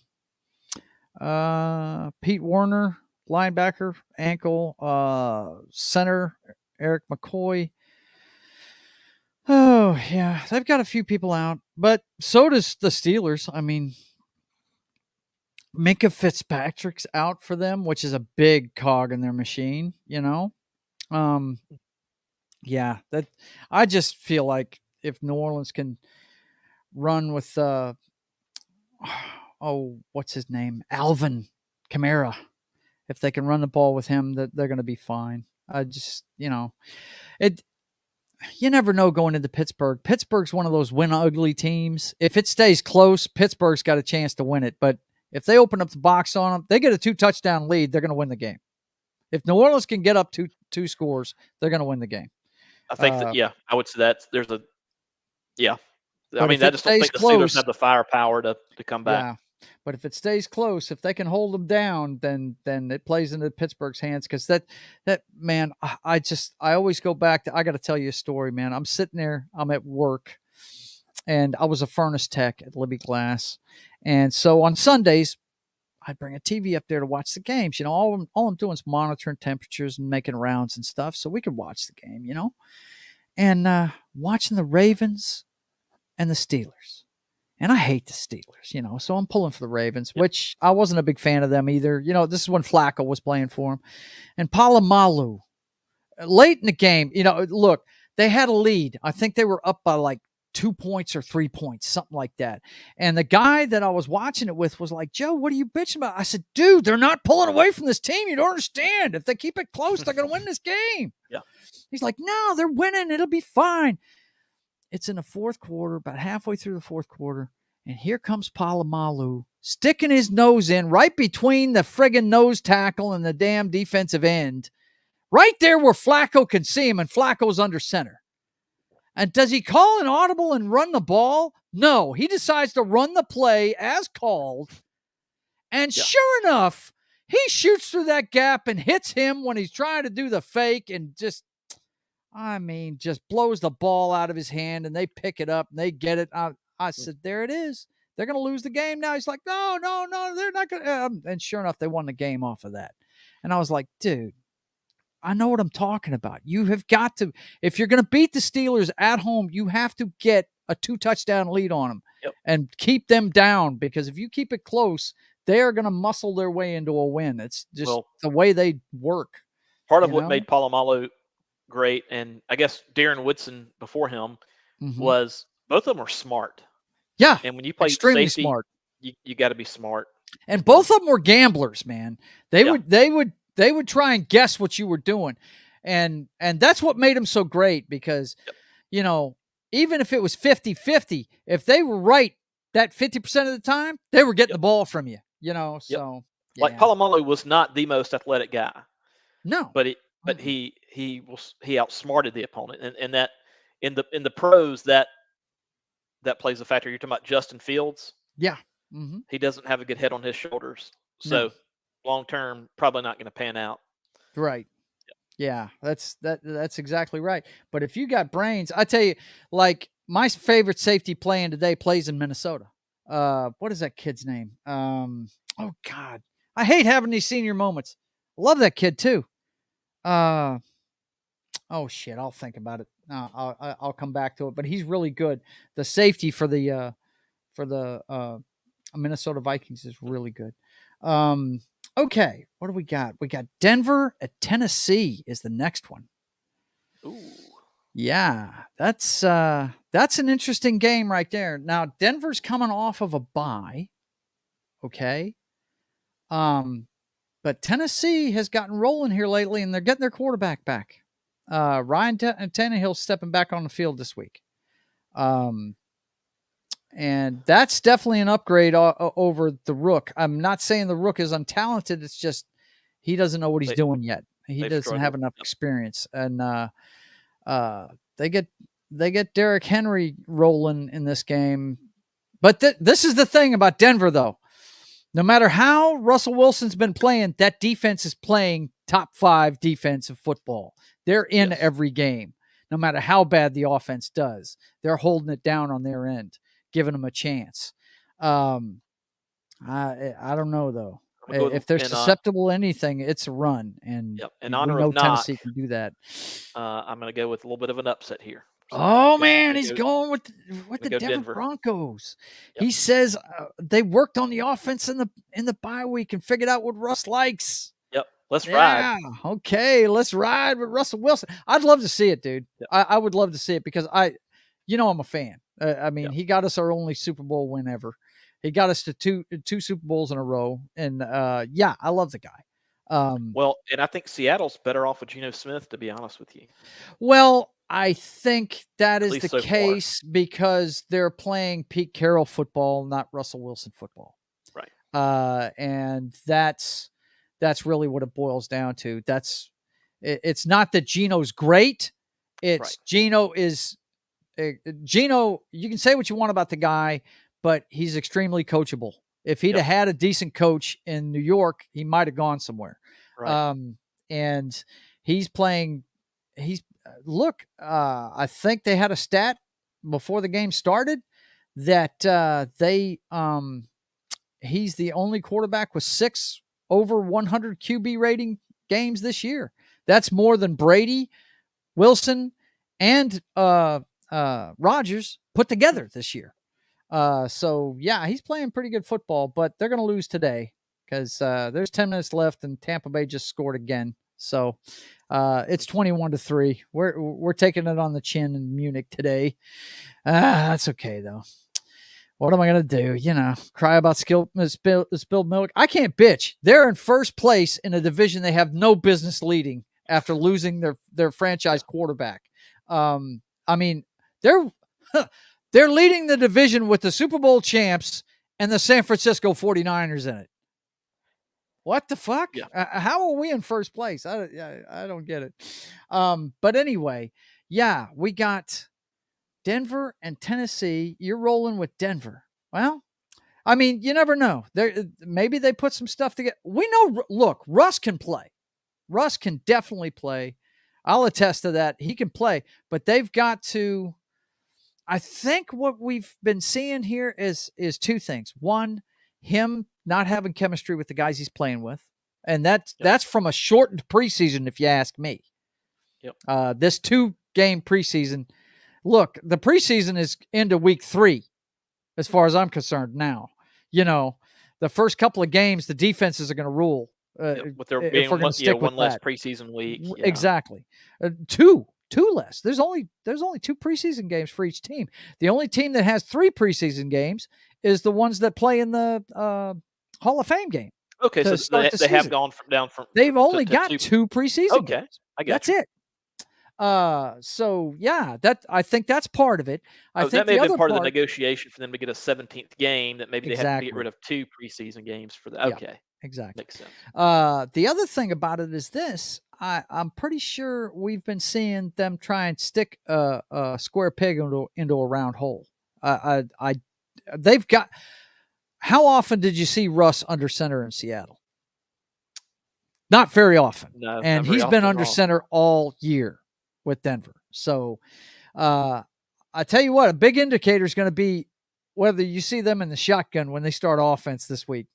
Pete Werner, linebacker, ankle. Center, Eric McCoy. Oh, yeah. They've got a few people out, but so does the Steelers. I mean, Minkah Fitzpatrick's out for them, which is a big cog in their machine, Yeah, that I just feel like if New Orleans can run with what's his name? Alvin Kamara. If they can run the ball with him, that they're going to be fine. I just, you never know going into Pittsburgh. Pittsburgh's one of those win ugly teams. If it stays close, Pittsburgh's got a chance to win it. But if they open up the box on them, they get a 2-touchdown lead, they're going to win the game. If New Orleans can get up two scores, they're going to win the game. I think I would say that there's a I mean, I just don't think the Steelers have the firepower to come back. Yeah, but if it stays close, if they can hold them down, then it plays into Pittsburgh's hands. Because that man, I always go back to. I got to tell you a story, man. I'm sitting there, I'm at work, and I was a furnace tech at Libby Glass, and so on Sundays, I'd bring a TV up there to watch the games. All I'm doing is monitoring temperatures and making rounds and stuff, so we could watch the game. And watching the Ravens and the Steelers. And I hate the Steelers, so I'm pulling for the Ravens, which I wasn't a big fan of them either. This is when Flacco was playing for him. And Palomalu, late in the game, look, they had a lead. I think they were up by like 2 points or 3 points, something like that. And the guy that I was watching it with was like, Joe, what are you bitching about? I said, dude, they're not pulling away from this team. You don't understand. If they keep it close, they're going to win this game. Yeah. He's like, no, they're winning. It'll be fine. It's in the fourth quarter, about halfway through the fourth quarter, and here comes Palomalu sticking his nose in right between the friggin' nose tackle and the damn defensive end, right there where Flacco can see him, and Flacco's under center. And does he call an audible and run the ball? No, he decides to run the play as called And sure enough, he shoots through that gap and hits him when he's trying to do the fake and just blows the ball out of his hand, and they pick it up and they get it. I said, there it is. They're going to lose the game now. He's like, no, they're not going to. And sure enough, they won the game off of that. And I was like, dude, I know what I'm talking about. You have got to, if you're going to beat the Steelers at home, you have to get a 2-touchdown lead on them and keep them down, because if you keep it close, they are going to muscle their way into a win. It's just the way they work. Part of what made Polamalu great, and I guess Darren Woodson before him, was both of them were smart. Yeah, and when you play extremely safety, smart, you got to be smart. And both of them were gamblers, man. They would try and guess what you were doing, and that's what made them so great, because even if it was 50-50, if they were right that 50% of the time, they were getting the ball from you. So like Polamalu was not the most athletic guy. No, but he outsmarted the opponent, and that in the pros that plays a factor. You're talking about Justin Fields. Yeah, he doesn't have a good head on his shoulders, so long term probably not going to pan out. Right. Yeah, that's exactly right. But if you got brains, I tell you, like my favorite safety playing today plays in Minnesota. What is that kid's name? Oh God, I hate having these senior moments. Love that kid too. Oh shit, I'll think about it. I'll come back to it. But he's really good. The safety for the Minnesota Vikings is really good. Okay, what do we got? We got Denver at Tennessee is the next one. Ooh. Yeah, that's an interesting game right there. Now, Denver's coming off of a bye. Okay. But Tennessee has gotten rolling here lately, and they're getting their quarterback back. Ryan Tannehill stepping back on the field this week. And that's definitely an upgrade over the Rook. I'm not saying the Rook is untalented. It's just he doesn't know what he's doing yet. He doesn't have enough experience. And they get Derrick Henry rolling in this game. But this is the thing about Denver, though. No matter how Russell Wilson's been playing, that defense is playing top 5 defense of football. They're in every game. No matter how bad the offense does, they're holding it down on their end, giving them a chance. I don't know, though. If they're susceptible to anything, it's a run. And in honor we know of Noc, Tennessee can do that. I'm going to go with a little bit of an upset here. So he's going with the Denver Broncos. Yep. He says they worked on the offense in the bye week and figured out what Russ likes. Yep, let's ride. Okay, let's ride with Russell Wilson. I'd love to see it, dude. Yep. I would love to see it because I'm a fan. He got us our only Super Bowl win ever. He got us to two Super Bowls in a row, and I love the guy. And I think Seattle's better off with Geno Smith, to be honest with you. Well, I think that is the case because they're playing Pete Carroll football, not Russell Wilson football. Right. And that's really what it boils down to. It's not that Geno's great. It's Geno is Geno. You can say what you want about the guy, but he's extremely coachable. If he'd have had a decent coach in New York, he might have gone somewhere. Right. And he's playing. Look, I think they had a stat before the game started that he's the only quarterback with 6 over 100 QB rating games this year. That's more than Brady, Wilson, and Rodgers put together this year. He's playing pretty good football, but they're going to lose today because there's 10 minutes left and Tampa Bay just scored again. So it's 21-3. We're taking it on the chin in Munich today. That's okay though. What am I going to do? Cry about spilled milk. I can't bitch. They're in first place in a division they have no business leading after losing their franchise quarterback. They're leading the division with the Super Bowl champs and the San Francisco 49ers in it. What the fuck? Yeah. How are we in first place? I don't get it. But anyway, we got Denver and Tennessee. You're rolling with Denver. Well, I mean, you never know. Maybe they put some stuff together. We know. Look, Russ can play. Russ can definitely play. I'll attest to that. He can play, but they've got to. I think what we've been seeing here is two things. One, him not having chemistry with the guys he's playing with, and that's from a shortened preseason, if you ask me. Yep. This 2-game preseason. Look, the preseason is into week 3, as far as I'm concerned now. The first couple of games, the defenses are going to rule. With there being one less preseason week. Yeah. Exactly. Two less. There's only 2 preseason games for each team. The only team that has 3 preseason games is the ones that play in the Hall of Fame game. Okay, so they have gone down from. They've only got 2 preseason games. I got That's it. So yeah, I think that's part of it. I think that may have been part of the negotiation for them to get a 17th game. That maybe they have to get rid of 2 preseason games for that. Okay, exactly. Makes sense. The other thing about it is this: I'm pretty sure we've been seeing them try and stick a square peg into a round hole. They've got. How often did you see Russ under center in Seattle? Not very often. No, and he's been under center all year with Denver. So I tell you what, a big indicator is going to be whether you see them in the shotgun when they start offense this week.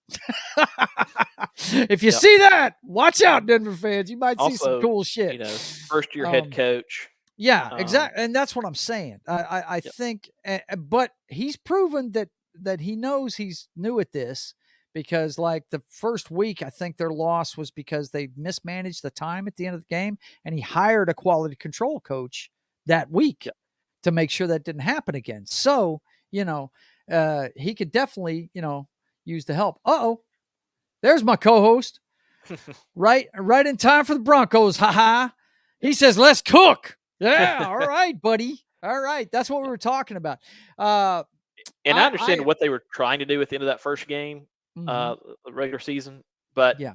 If you see that, watch out, Denver fans. You might see some cool shit. First-year head coach. Yeah, exactly. And that's what I'm saying. I think, but he's proven that he knows he's new at this, because like the first week, I think their loss was because they mismanaged the time at the end of the game, and he hired a quality control coach that week to make sure that didn't happen again. So, he could definitely, use the help. Uh-oh, there's my co-host. right in time for the Broncos. Ha. He says, let's cook. Yeah. All right, buddy. All right. That's what we were talking about. And I understand what they were trying to do at the end of that first game, the regular season, but I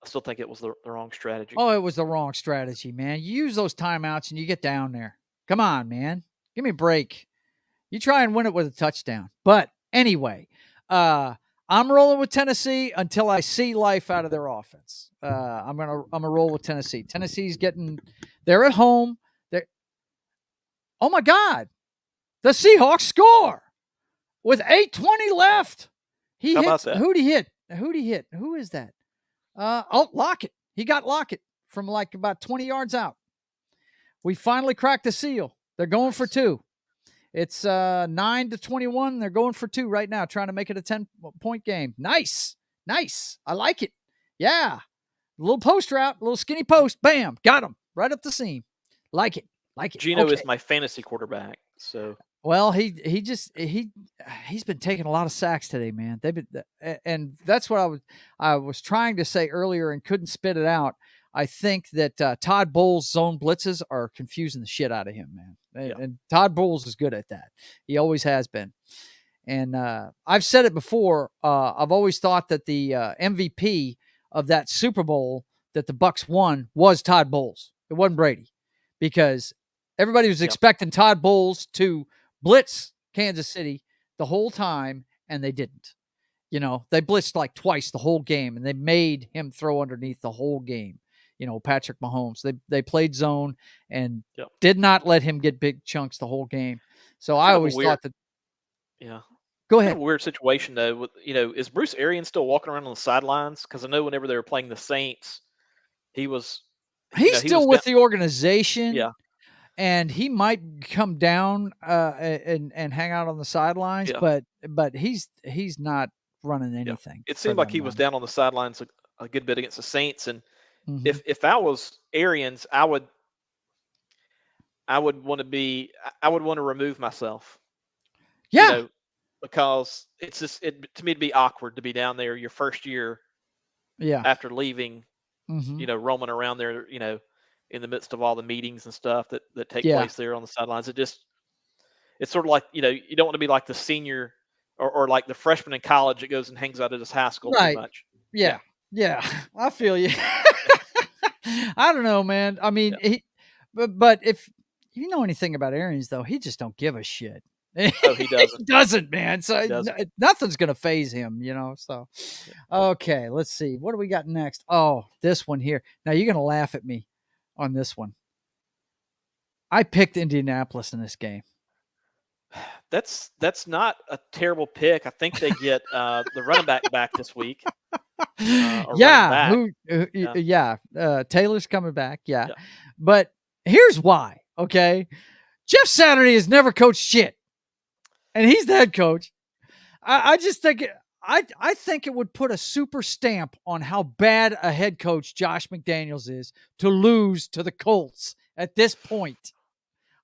still think it was the wrong strategy. Oh, it was the wrong strategy, man. You use those timeouts and you get down there. Come on, man. Give me a break. You try and win it with a touchdown. But anyway, I'm rolling with Tennessee until I see life out of their offense. I'm gonna roll with Tennessee. Tennessee's they're at home. Oh my God, the Seahawks score with 8:20 left. He hits. Who'd he hit? Who is that? Lockett. He got Lockett from like about 20 yards out. We finally cracked the seal. They're going for 2. It's 9-21. They're going for 2 right now, trying to make it a 10-point game. Nice. I like it. Yeah. A little post route, a little skinny post. Bam. Got him. Right up the seam. Like it. Gino is my fantasy quarterback. So well, he's been taking a lot of sacks today, man. And that's what I was trying to say earlier and couldn't spit it out. I think that Todd Bowles' zone blitzes are confusing the shit out of him, man. And Todd Bowles is good at that. He always has been. And I've said it before. I've always thought that the MVP of that Super Bowl that the Bucs won was Todd Bowles. It wasn't Brady, because everybody was expecting Todd Bowles to blitz Kansas City the whole time, and they didn't. They blitzed like twice the whole game, and they made him throw underneath the whole game. Patrick Mahomes. They played zone and did not let him get big chunks the whole game. So I always thought that. Yeah. Go ahead. Kind of a weird situation though. Is Bruce Arians still walking around on the sidelines? Because I know whenever they were playing the Saints, he was. He's still with the organization. Yeah. And he might come down and hang out on the sidelines, but he's not running anything. It seemed like he was down on the sidelines a good bit against the Saints, and if I was Arians, I would want to remove myself. Yeah, because it's just to me it'd be awkward to be down there your first year. Yeah. After leaving, roaming around there, in the midst of all the meetings and stuff that take place there on the sidelines. It's sort of like, you don't want to be like the senior or like the freshman in college that goes and hangs out at his high school too much. Yeah. I feel you. I don't know, man. I mean, but if you know anything about Arians though, he just don't give a shit. Oh, he doesn't. He doesn't, man. So doesn't. Nothing's going to phase him, So, okay, let's see. What do we got next? Oh, this one here. Now, you're going to laugh at me on this one. I picked Indianapolis in this game. That's not a terrible pick. I think they get the running back this week. Yeah, Taylor's coming back. Yeah, but here's why. Okay, Jeff Saturday has never coached shit, and he's the head coach. I just think I think it would put a super stamp on how bad a head coach Josh McDaniels is to lose to the Colts at this point.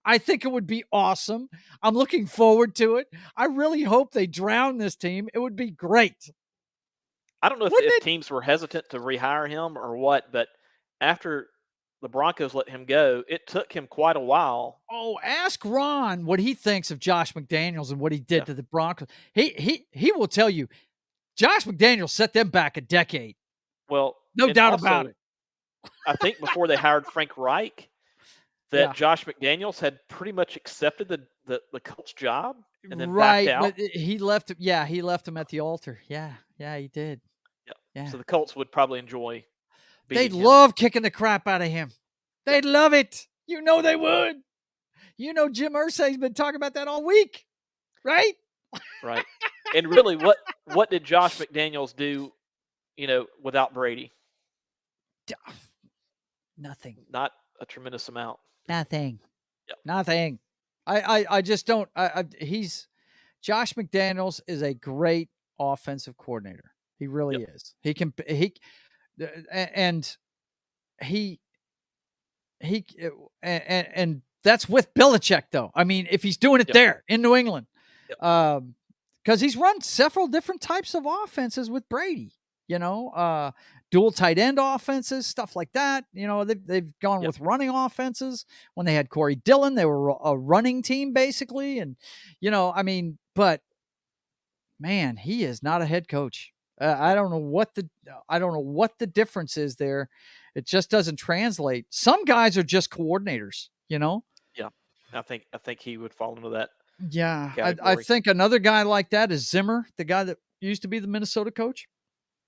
I think it would be awesome. I'm looking forward to it. I really hope they drown this team. It would be great. I don't know if teams were hesitant to rehire him or what, but after the Broncos let him go, it took him quite a while. Oh, ask Ron what he thinks of Josh McDaniels and what he did to the Broncos. He will tell you, Josh McDaniels set them back a decade. Well, no doubt about it. I think before they hired Frank Reich, that Josh McDaniels had pretty much accepted the Colts job and then backed out. But he left. Yeah, he left him at the altar. Yeah, he did. Yeah. So the Colts would probably enjoy. They'd love kicking the crap out of him. They'd love it. They would. Jim Irsay's been talking about that all week, right? Right. And really, what did Josh McDaniels do? Without Brady. Nothing. Not a tremendous amount. Nothing. Yep. Nothing. I just don't. Josh McDaniels is a great offensive coordinator. He really is. And that's with Belichick, though. I mean, if he's doing it there in New England, because he's run several different types of offenses with Brady. Dual tight end offenses, stuff like that. They've gone with running offenses. When they had Corey Dillon, they were a running team basically. And, but man, he is not a head coach. I don't know what the difference is there. It just doesn't translate. Some guys are just coordinators, Yeah. I think he would fall into that. Yeah. I think another guy like that is Zimmer, the guy that used to be the Minnesota coach.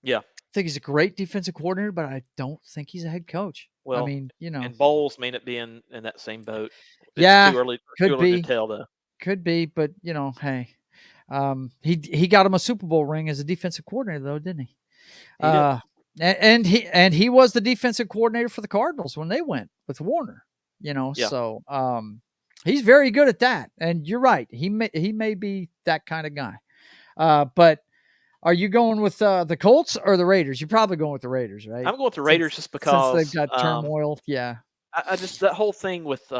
Yeah. I think he's a great defensive coordinator, but I don't think he's a head coach. Well, I mean, and Bowles may not be in that same boat. It's too early to tell, though. Could be, but hey, he got him a Super Bowl ring as a defensive coordinator, though, didn't he? And he was the defensive coordinator for the Cardinals when they went with Warner. So he's very good at that. And you're right, he may be that kind of guy. But are you going with the Colts or the Raiders? You're probably going with the Raiders, right? I'm going with the Raiders just because they've got turmoil. Yeah. I just, that whole thing with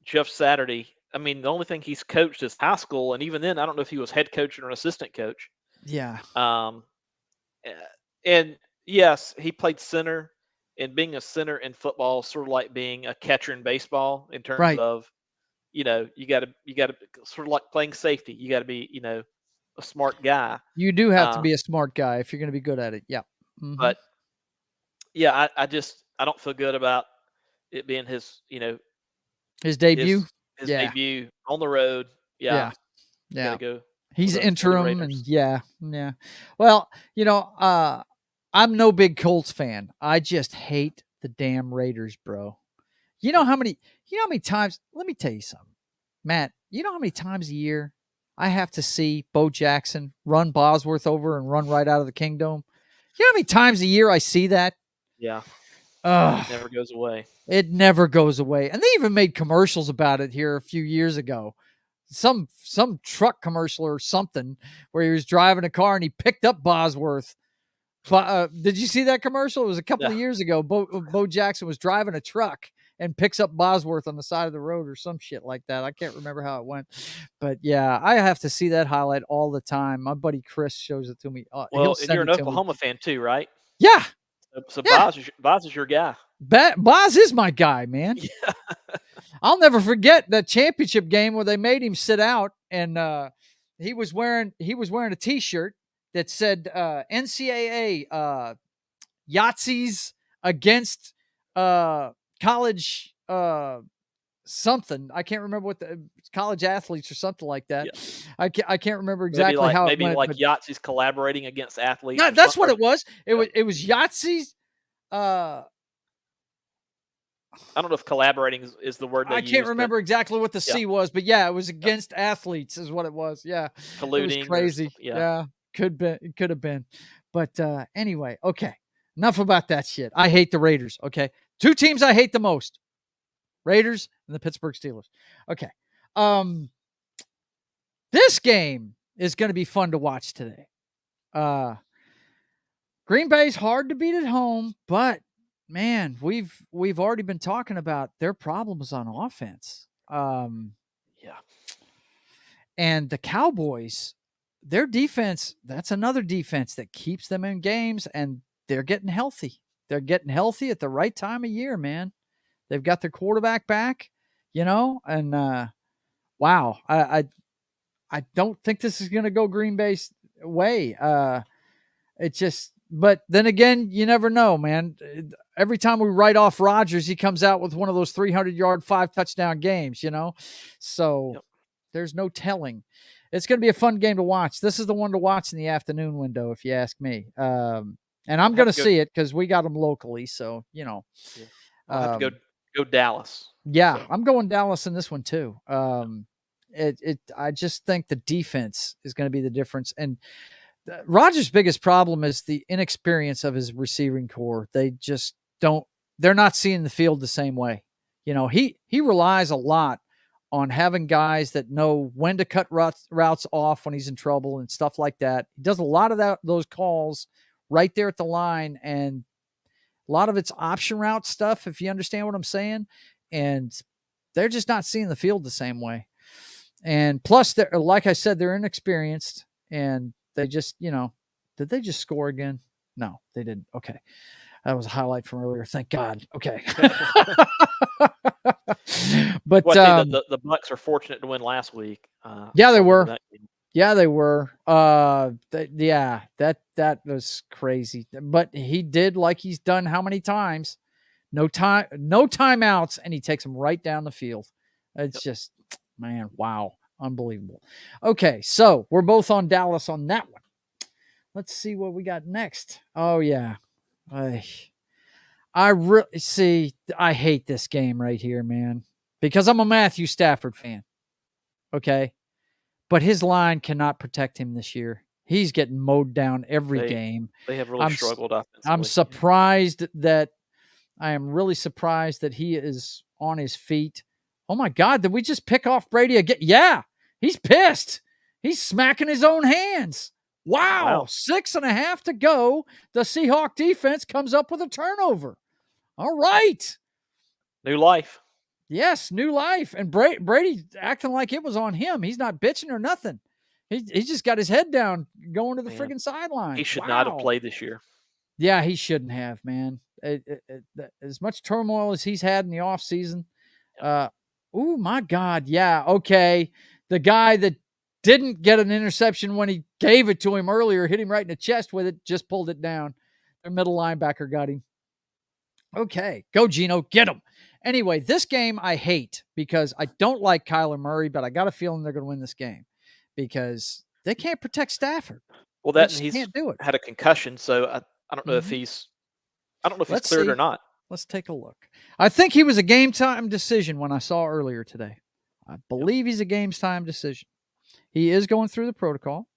Jeff Saturday, I mean, the only thing he's coached is high school. And even then, I don't know if he was head coach or an assistant coach. Yeah. And yes, he played center. And being a center in football is sort of like being a catcher in baseball in terms of, you got to sort of like playing safety. You got to be, a smart guy. You do have to be a smart guy if you're going to be good at it. Yeah. Mm-hmm. But yeah, I don't feel good about it being his, his debut. His debut on the road. Yeah. Yeah. Go He's interim and yeah. Well, I'm no big Colts fan. I just hate the damn Raiders, bro. You know how many times, let me tell you something, Matt, you know how many times a year I have to see Bo Jackson run Bosworth over and run right out of the Kingdom? You know how many times a year I see that? Yeah. It never goes away. It never goes away. And they even made commercials about it here a few years ago. Some truck commercial or something where he was driving a car and he picked up Bosworth. But did you see that commercial? It was a couple of years ago. Bo Jackson was driving a truck and picks up Bosworth on the side of the road or some shit like that. I can't remember how it went. But yeah, I have to see that highlight all the time. My buddy Chris shows it to me. Well, and you're an Oklahoma fan too, right? Yeah. So Boz is your guy. Boz is my guy, man. Yeah. I'll never forget that championship game where they made him sit out, and he was wearing a T-shirt that said NCAA Yahtzees against college something. I can't remember what the college athletes or something like that. Yeah. I can't remember exactly how it went. Maybe Yahtzee's collaborating against athletes. No, that's what it was. It was Yahtzee's. I don't know if collaborating is the word they used. I can't remember exactly what the C was, but yeah, it was against athletes is what it was. Yeah. Colluding. It was crazy. Yeah. It could have been. But anyway, okay. Enough about that shit. I hate the Raiders. Okay. 2 teams I hate the most. Raiders and the Pittsburgh Steelers. Okay. This game is going to be fun to watch today. Green Bay's hard to beat at home, but man, we've already been talking about their problems on offense. Yeah. And the Cowboys, their defense, that's another defense that keeps them in games, and they're getting healthy. They're getting healthy at the right time of year, man. They've got their quarterback back, and wow, I don't think this is going to go Green Bay's way. But then again, you never know, man. Every time we write off Rodgers, he comes out with one of those 300-yard, 5-touchdown games, So there's no telling. It's going to be a fun game to watch. This is the one to watch in the afternoon window, if you ask me. And I'm going to see it because we got them locally. So, I'll have to go Dallas. Yeah, so. I'm going Dallas in this one too. I just think the defense is going to be the difference. And Rodgers' biggest problem is the inexperience of his receiving core. They just they're not seeing the field the same way. He relies a lot on having guys that know when to cut routes off when he's in trouble and stuff like that. He does a lot of those calls right there at the line, and a lot of it's option route stuff, if you understand what I'm saying. And they're just not seeing the field the same way. And plus, like I said, they're inexperienced, and they just, did they just score again? No, they didn't. Okay. That was a highlight from earlier. Thank God. Okay. But the Bucs are fortunate to win last week. Yeah, they were. Yeah, they were. That was crazy. But he did like he's done how many times? No timeouts, and he takes them right down the field. It's just, man, wow. Unbelievable. Okay, so we're both on Dallas on that one. Let's see what we got next. Oh, yeah. I really see. I hate this game right here, man, because I'm a Matthew Stafford fan. Okay. But his line cannot protect him this year. He's getting mowed down every game. They have really struggled offensively. I am really surprised that he is on his feet. Oh my God, did we just pick off Brady again? Yeah, he's pissed. He's smacking his own hands. Wow. 6.5 to go. The Seahawk defense comes up with a turnover. All right. New life. Yes, new life. And Brady acting like it was on him. He's not bitching or nothing. He just got his head down going to the friggin' sideline. He should not have played this year. Yeah, he shouldn't have, man. As much turmoil as he's had in the offseason. Oh, my God. Yeah, okay. The guy that didn't get an interception when he gave it to him earlier, hit him right in the chest with it, just pulled it down. Their middle linebacker got him. Okay, go Gino, get him. Anyway, this game I hate because I don't like Kyler Murray, but I got a feeling they're going to win this game because they can't protect Stafford. Well, he's can't do it. Had a concussion, so I don't know if he's cleared or not. Let's take a look. I think he was a game time decision when I saw earlier today. I believe he's a game time decision. He is going through the protocol.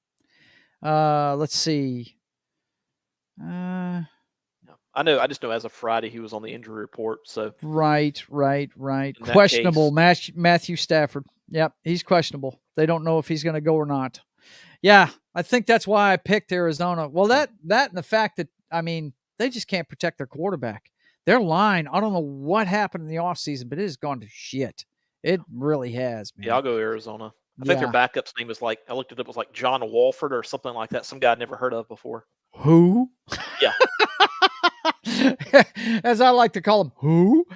Let's see. I know. I just know as of Friday he was on the injury report. So right. Questionable. Matthew Stafford. Yep, he's questionable. They don't know if he's going to go or not. Yeah, I think that's why I picked Arizona. Well, that and the fact that they just can't protect their quarterback. Their line, I don't know what happened in the offseason, but it has gone to shit. It really has, man. Yeah, I'll go Arizona. I think their backup's name was I looked it up, it was like John Walford or something like that. Some guy I'd never heard of before. Who? Yeah. As I like to call him, who?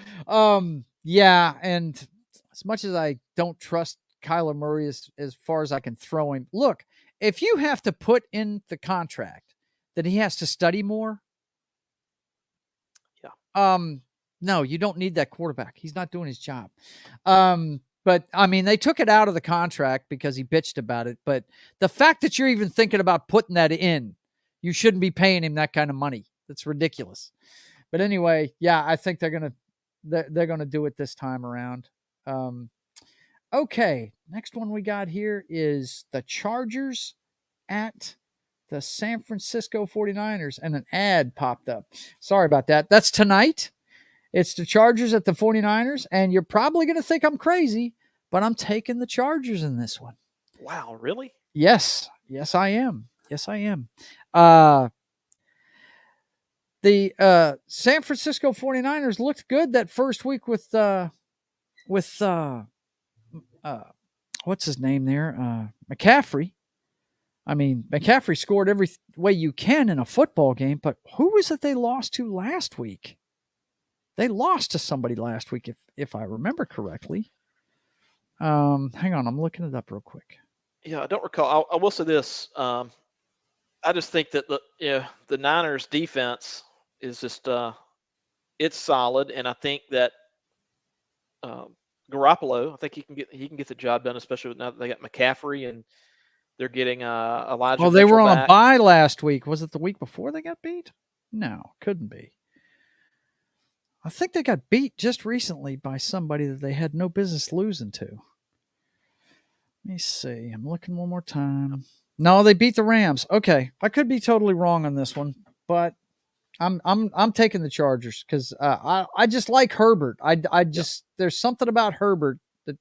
Yeah, and as much as I don't trust Kyler Murray as far as I can throw him, look, if you have to put in the contract that he has to study more, No, you don't need that quarterback. He's not doing his job. But I mean, they took it out of the contract because he bitched about it. But the fact that you're even thinking about putting that in, you shouldn't be paying him that kind of money. That's ridiculous. But anyway, yeah, I think they're gonna do it this time around. Okay, next one we got here is the Chargers at the San Francisco 49ers, and an ad popped up. Sorry about that. That's tonight. It's the Chargers at the 49ers, and you're probably going to think I'm crazy, but I'm taking the Chargers in this one. Wow, really? Yes. Yes, I am. Yes, I am. The San Francisco 49ers looked good that first week with what's his name there? McCaffrey. I mean, McCaffrey scored every way you can in a football game, but who was it they lost to last week? They lost to somebody last week, if I remember correctly. Hang on, I'm looking it up real quick. Yeah, I don't recall. I will say this. I just think that the Niners defense is just it's solid, and I think that Garoppolo, I think he can get the job done, especially now that they got McCaffrey and they're getting Elijah. Well, they were on a bye last week. Was it the week before they got beat? No, couldn't be. I think they got beat just recently by somebody that they had no business losing to. Let me see. I'm looking one more time. No, they beat the Rams. Okay, I could be totally wrong on this one, but I'm taking the Chargers because I just like Herbert. I just there's something about Herbert that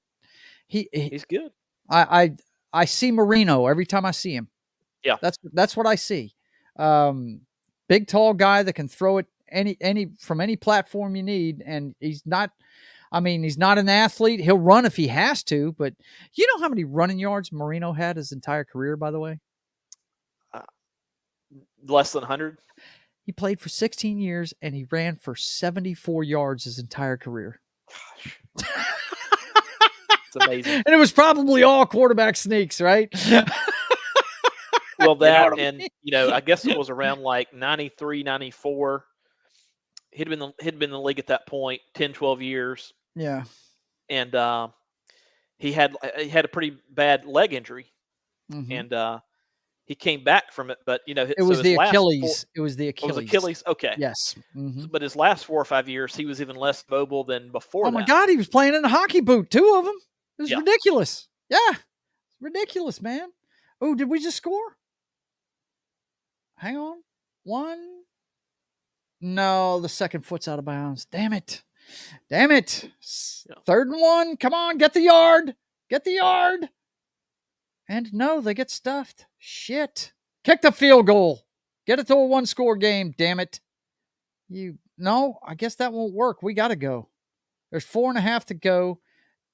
he's good. I see Marino every time I see him. Yeah, that's what I see. Big tall guy that can throw it any from any platform you need, and he's not an athlete. He'll run if he has to, but you know how many running yards Marino had his entire career, by the way? Less than 100. He played for 16 years and he ran for 74 yards his entire career. Gosh. It's amazing. And it was probably all quarterback sneaks, right? Well, that, and I guess it was around like 93, 94. He'd been in the league at that point 10, 12 years. Yeah. And he had a pretty bad leg injury. Mm-hmm. And he came back from it, but it was the Achilles. It was the Achilles. It was Achilles. Okay. Yes. Mm-hmm. But his last 4 or 5 years, he was even less mobile than before. Oh my God, he was playing in a hockey boot, 2 of them. It was ridiculous. Yeah, ridiculous, man. Oh, did we just score? Hang on. 1. No, the second foot's out of bounds. Damn it. Yeah. 3rd and 1. Come on, get the yard. And no, they get stuffed. Shit. Kick the field goal. Get it to a 1-score game, damn it. No, I guess that won't work. We got to go. There's 4.5 to go.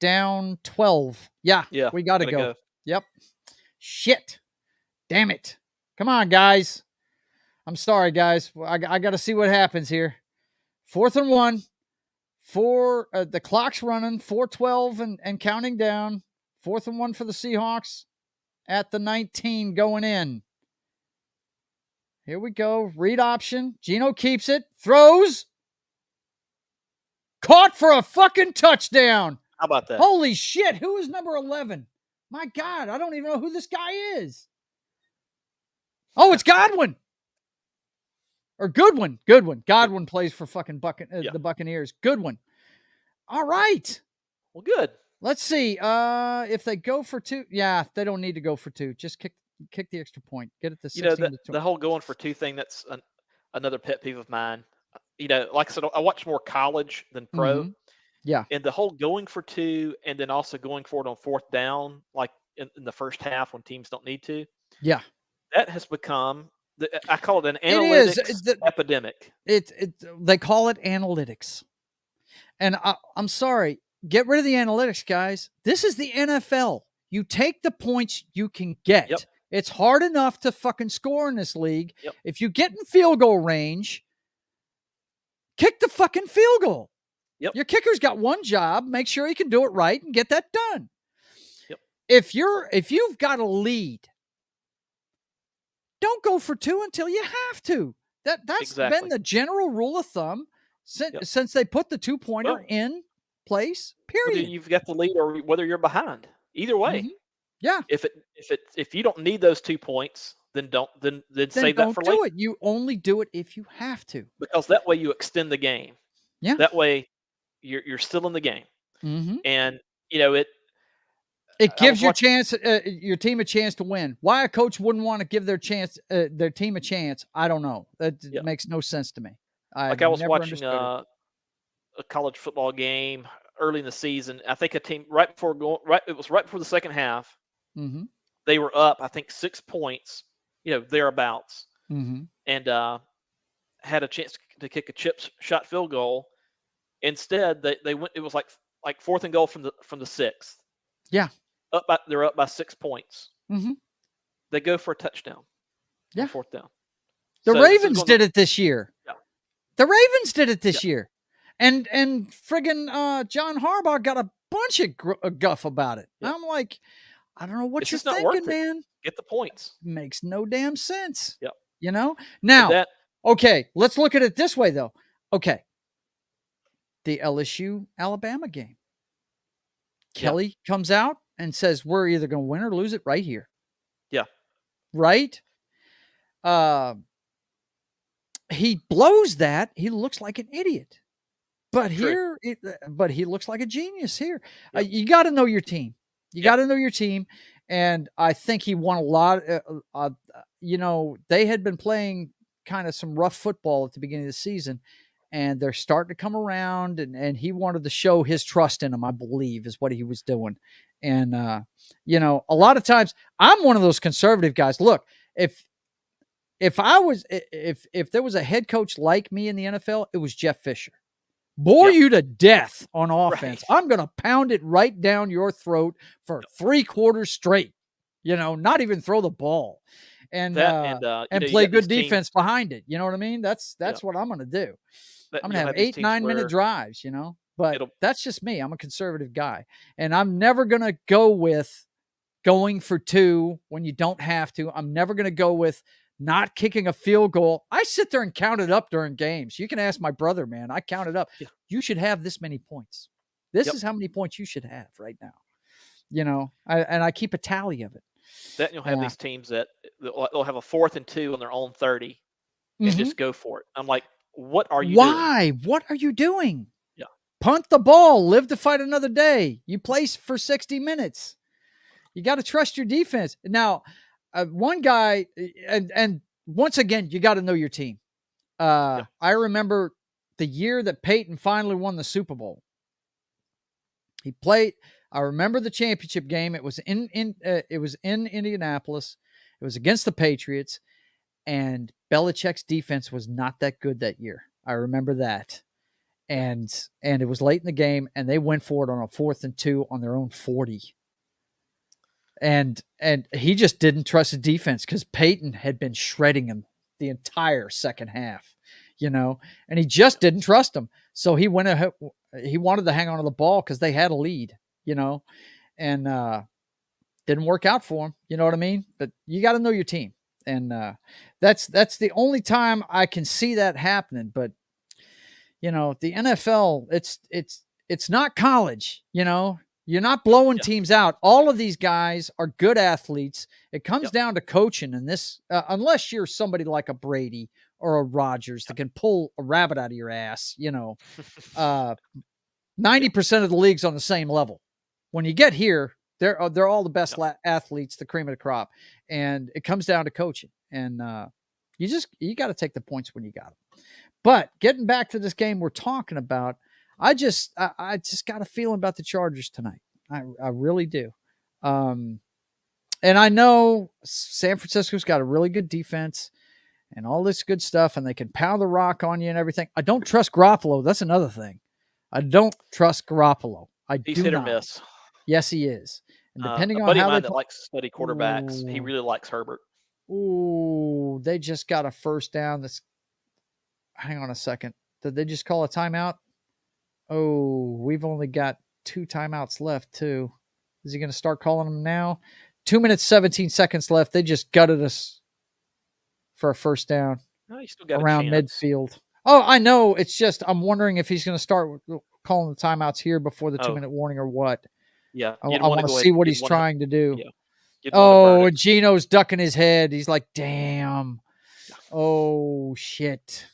Down 12. Yeah, we got to go. Yep. Shit. Damn it. Come on, guys. I'm sorry, guys. I got to see what happens here. 4th and 1. The clock's running. 4:12 and counting down. 4th and 1 for the Seahawks at the 19 going in. Here we go. Read option. Geno keeps it. Throws. Caught for a fucking touchdown. How about that? Holy shit. Who is number 11? My God, I don't even know who this guy is. Oh, it's Godwin. Or Goodwin. Godwin plays for fucking the Buccaneers. Goodwin. All right. Well, good. Let's see. If they go for 2. Yeah, they don't need to go for 2. Just kick the extra point. Get it to 16 to 20. The whole going for 2 thing, that's another pet peeve of mine. Like I said, I watch more college than pro. Mm-hmm. Yeah. And the whole going for 2 and then also going for it on 4th down, like in the first half when teams don't need to. Yeah. That has become, I call it an analytics epidemic. They call it analytics. And I'm sorry. Get rid of the analytics, guys. This is the NFL. You take the points you can get. Yep. It's hard enough to fucking score in this league. Yep. If you get in field goal range, kick the fucking field goal. Yep. Your kicker's got one job. Make sure he can do it right and get that done. Yep. If you've got a lead, don't go for 2 until you have to. That's exactly. been the general rule of thumb since they put the 2-pointer in place. Period. Whether you've got the lead or whether you're behind, either way. Mm-hmm. Yeah. If you don't need those 2 points, then save that for later. Don't do it. You only do it if you have to, because that way you extend the game. Yeah. That way you're still in the game, and it gives your team a chance to win. Why a coach wouldn't want to give their team a chance, I don't know. That makes no sense to me. I was watching a college football game early in the season. I think a team it was right before the second half. Mm-hmm. They were up, I think, 6 points, thereabouts, and had a chance to kick a chip shot field goal. Instead, they went. It was like 4th and goal from the 6th. Yeah, they're up by 6 points. Mm-hmm. They go for a touchdown. Yeah, 4th down. The Ravens did it this year. Yeah. The Ravens did it this year, and friggin' John Harbaugh got a bunch of guff about it. Yeah. I'm like, I don't know what you're thinking, man. Get the points. Makes no damn sense. Yeah. Now, okay, let's look at it this way, though. Okay. The LSU-Alabama game. Kelly comes out and says, we're either going to win or lose it right here. Yeah. Right? He blows that. He looks like an idiot. But but he looks like a genius here. Yep. You got to know your team. You got to know your team. And I think he won a lot. They had been playing kind of some rough football at the beginning of the season, and they're starting to come around, and he wanted to show his trust in them, I believe, is what he was doing. And, a lot of times I'm one of those conservative guys. Look, if there was a head coach like me in the NFL, it was Jeff Fisher. Bore you to death on offense. Right. I'm going to pound it right down your throat for 3 quarters straight, not even throw the ball and play good defense behind it. You know what I mean? That's what I'm going to do. I'm going to have 8-9 minute drives, but that's just me. I'm a conservative guy, and I'm never going to go with going for 2 when you don't have to. I'm never going to go with not kicking a field goal. I sit there and count it up during games. You can ask my brother, man. I count it up. Yeah. You should have this many points. This is how many points you should have right now. I keep a tally of it. Then you'll have these teams that they'll have a 4th and 2 on their own 30 and just go for it. I'm like, what are you doing? Why? What are you doing? Yeah. Punt the ball. Live to fight another day. You play for 60 minutes. You got to trust your defense. Now, one guy, and once again, you got to know your team. I remember the year that Peyton finally won the Super Bowl. He played. I remember the championship game. It was in Indianapolis. It was against the Patriots, and Belichick's defense was not that good that year. I remember that, and it was late in the game, and they went for it on a 4th and 2 on their own 40. And he just didn't trust the defense because Peyton had been shredding him the entire second half, and he just didn't trust him. So he wanted to hang on to the ball because they had a lead, and didn't work out for him. You know what I mean? But you got to know your team, and that's the only time I can see that happening. But the NFL, it's not college, You're not blowing teams out. All of these guys are good athletes. It comes down to coaching, and this, unless you're somebody like a Brady or a Rodgers that can pull a rabbit out of your ass, 90% of the league's on the same level. When you get here, they're all the best athletes, the cream of the crop, and it comes down to coaching. And you got to take the points when you got them. But getting back to this game we're talking about, I just got a feeling about the Chargers tonight. I really do. And I know San Francisco's got a really good defense and all this good stuff, and they can pound the rock on you and everything. I don't trust Garoppolo. That's another thing. I don't trust Garoppolo. He's hit or miss. Yes, he is. And depending on how that likes to study quarterbacks, he really likes Herbert. Ooh, they just got a first down. Hang on a second. Did they just call a timeout? Oh, we've only got 2 timeouts left, too. Is he going to start calling them now? 2 minutes, 17 seconds left. They just gutted us for a first down no, you still got around midfield. Oh, I know. It's just I'm wondering if he's going to start calling the timeouts here before the 2-minute warning or what. Yeah, I you'd want want to to go ahead. see what You'd he's want to, trying to do. yeah, you'd want to burn Oh, it. and Gino's ducking his head. He's like, damn. Yeah. Oh, shit.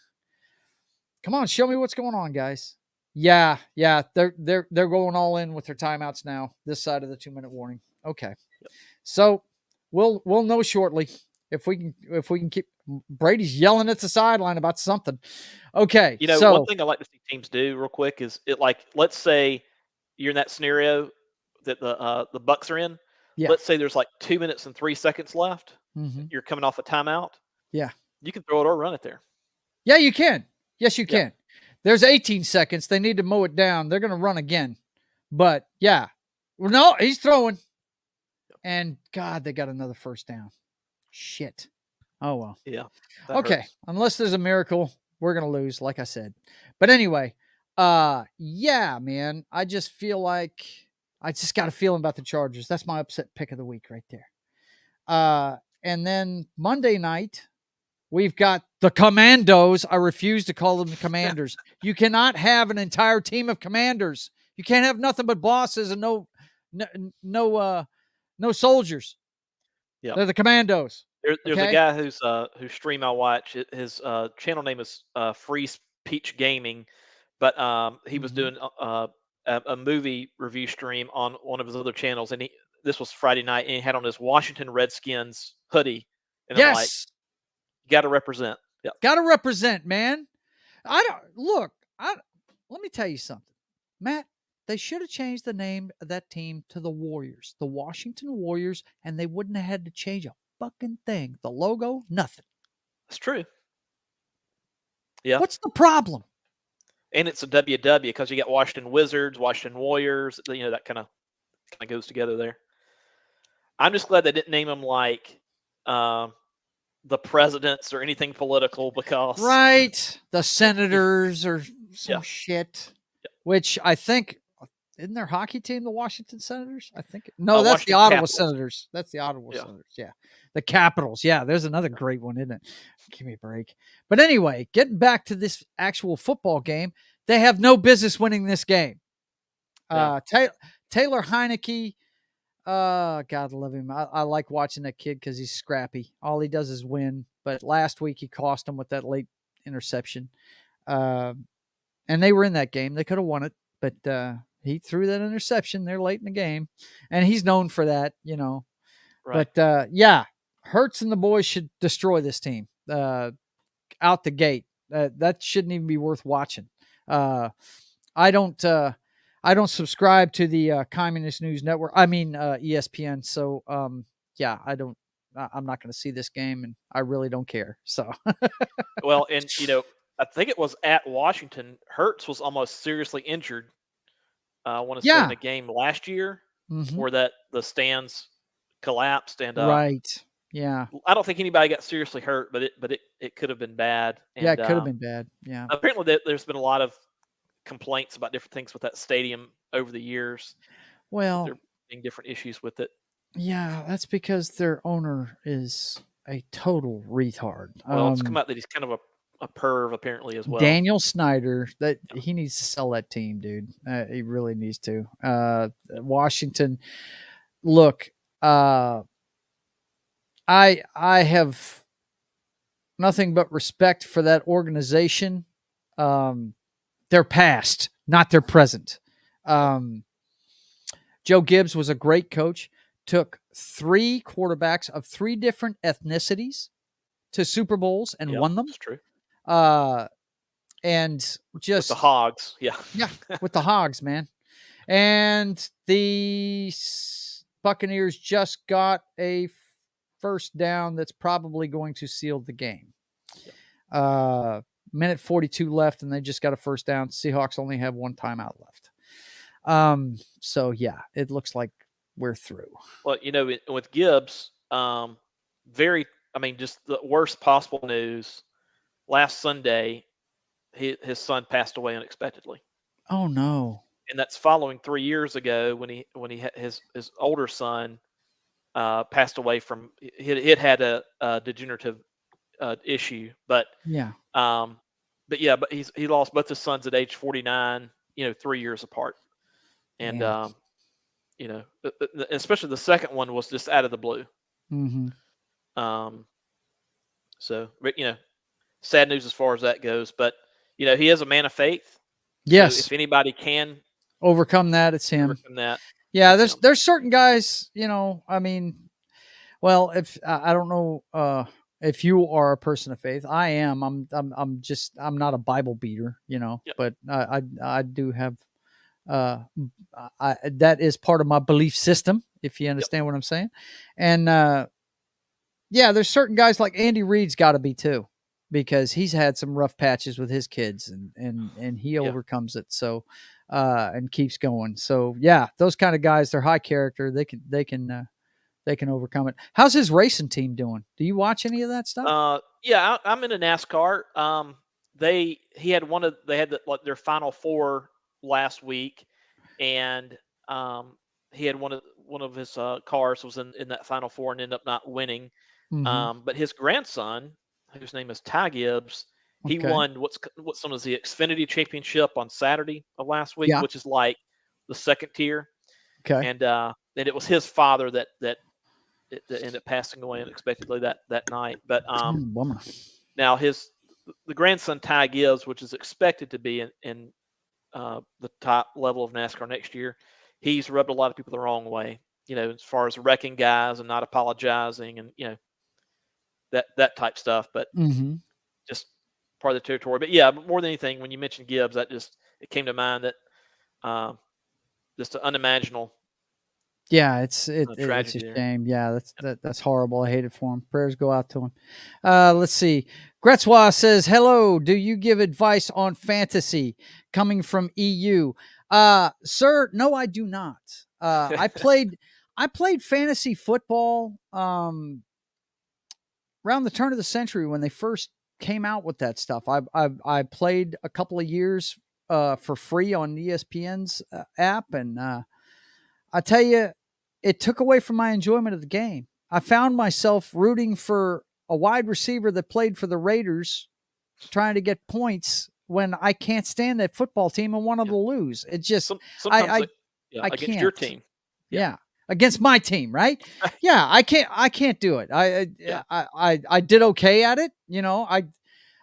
Come on, show me what's going on, guys. Yeah, they're going all in with their timeouts now. This side of the 2-minute warning. Okay, Yep. so we'll know shortly if we can keep. Brady's yelling at the sideline about something. Okay, One thing I like to see teams do real quick is let's say you're in that scenario that the Bucks are in. Yeah. Let's say there's like 2 minutes and 3 seconds left. Mm-hmm. You're coming off a timeout. Yeah. You can throw it or run it there. Yeah, you can. Yes, you Yeah. can. There's 18 seconds. They need to mow it down. They're going to run again. But yeah. Well, no, he's throwing. And God, they got another first down. Shit. Oh, well. Yeah. Okay. Hurts. Unless there's a miracle, we're going to lose, like I said. But anyway, yeah, man. I just feel like I just got a feeling about the Chargers. That's my upset pick of the week right there. And then Monday night, we've got the Commandos. I refuse to call them the Commanders. You cannot have an entire team of Commanders. You can't have nothing but bosses and no soldiers. Yeah. They're the Commandos. There's a guy whose stream I watch. His channel name is Free Peach Gaming, but he was doing a movie review stream on one of his other channels, and this was Friday night, and he had on his Washington Redskins hoodie, and I'm like, you got to represent. Yeah, got to represent, man. Let me tell you something, Matt. They should have changed the name of that team to the Warriors, the Washington Warriors, and they wouldn't have had to change a fucking thing. The logo, nothing. That's true. Yeah. What's the problem? And it's a WW because you got Washington Wizards, Washington Warriors. That kind of goes together there. I'm just glad they didn't name them like the presidents or anything political because the senators or some shit. Yeah. Which I think isn't their hockey team the Washington Senators? I think no, that's the Ottawa Senators. That's the Ottawa Senators. Yeah, the Capitals. Yeah, there's another great one, isn't it? Give me a break. But anyway, getting back to this actual football game, they have no business winning this game. No. Taylor Heineke. God love him. I like watching that kid because he's scrappy. All he does is win. But last week he cost him with that late interception. And they were in that game. They could have won it, but he threw that interception there late in the game, and he's known for that, Right. But yeah, Hurts and the boys should destroy this team out the gate. That shouldn't even be worth watching. I don't subscribe to the Communist News Network. I mean ESPN. So yeah, I'm not going to see this game, and I really don't care. So well, and I think it was at Washington. Hurts was almost seriously injured. I want to say in a game last year where the stands collapsed and right. Yeah. I don't think anybody got seriously hurt, but it could have been bad. And, yeah, it could have been bad. Yeah. Apparently, there's been a lot of complaints about different things with that stadium over the years. Well, there being different issues with it. Yeah, that's because their owner is a total retard. Well, it's come out that he's kind of a perv apparently as well. Daniel Snyder, he needs to sell that team, dude. He really needs to. Washington, look, I have nothing but respect for that organization. Their past, not their present. Joe Gibbs was a great coach. Took 3 quarterbacks of 3 different ethnicities to Super Bowls and won them. That's true. And just with the Hogs, yeah, with the Hogs, man. And the Buccaneers just got a first down that's probably going to seal the game. Minute 42 left, and they just got a first down. Seahawks only have 1 timeout left. So yeah, it looks like we're through. Well, with Gibbs, just the worst possible news. Last Sunday, his son passed away unexpectedly. Oh no! And that's following 3 years ago when he had his older son passed away from it had a degenerative issue, but yeah. but he lost both his sons at age 49. 3 years apart, and especially the second one was just out of the blue. Mm-hmm. So, but sad news as far as that goes. But he is a man of faith. Yes. So if anybody can overcome that, it's him. Overcome that. Yeah, there's certain guys. I mean, well, if I don't know if you are a person of faith, I am. I'm not a Bible beater, Yep. but I do have. That is part of my belief system, if you understand what I'm saying. And yeah, there's certain guys like Andy Reid's got to be too, because he's had some rough patches with his kids, and he overcomes it. So, and keeps going. So yeah, those kind of guys, they're high character. They can overcome it. How's his racing team doing? Do you watch any of that stuff? Yeah, I'm into NASCAR. They had their Final Four last week, and he had one of his cars was in that Final Four and ended up not winning. Mm-hmm. But his grandson, whose name is Ty Gibbs, he won what's known as the Xfinity Championship on Saturday of last week, which is like the second tier. Okay. And it was his father that ended up passing away unexpectedly that night. But now the grandson Ty Gibbs, which is expected to be in the top level of NASCAR next year, he's rubbed a lot of people the wrong way. As far as wrecking guys and not apologizing, and that type stuff. But just part of the territory. But yeah, more than anything, when you mentioned Gibbs, it came to mind that just an unimaginable. Yeah, it's a shame. Yeah, that's horrible. I hate it for him. Prayers go out to him. Let's see. Gretzwa says, "Hello. Do you give advice on fantasy?" Coming from EU, sir. No, I do not. I played fantasy football around the turn of the century when they first came out with that stuff. I played a couple of years for free on ESPN's app, and I tell you, it took away from my enjoyment of the game. I found myself rooting for a wide receiver that played for the Raiders, trying to get points when I can't stand that football team and want them to lose. It just sometimes I against can't. your team. Yeah. Against my team, right? Yeah, I can't do it. I did okay at it.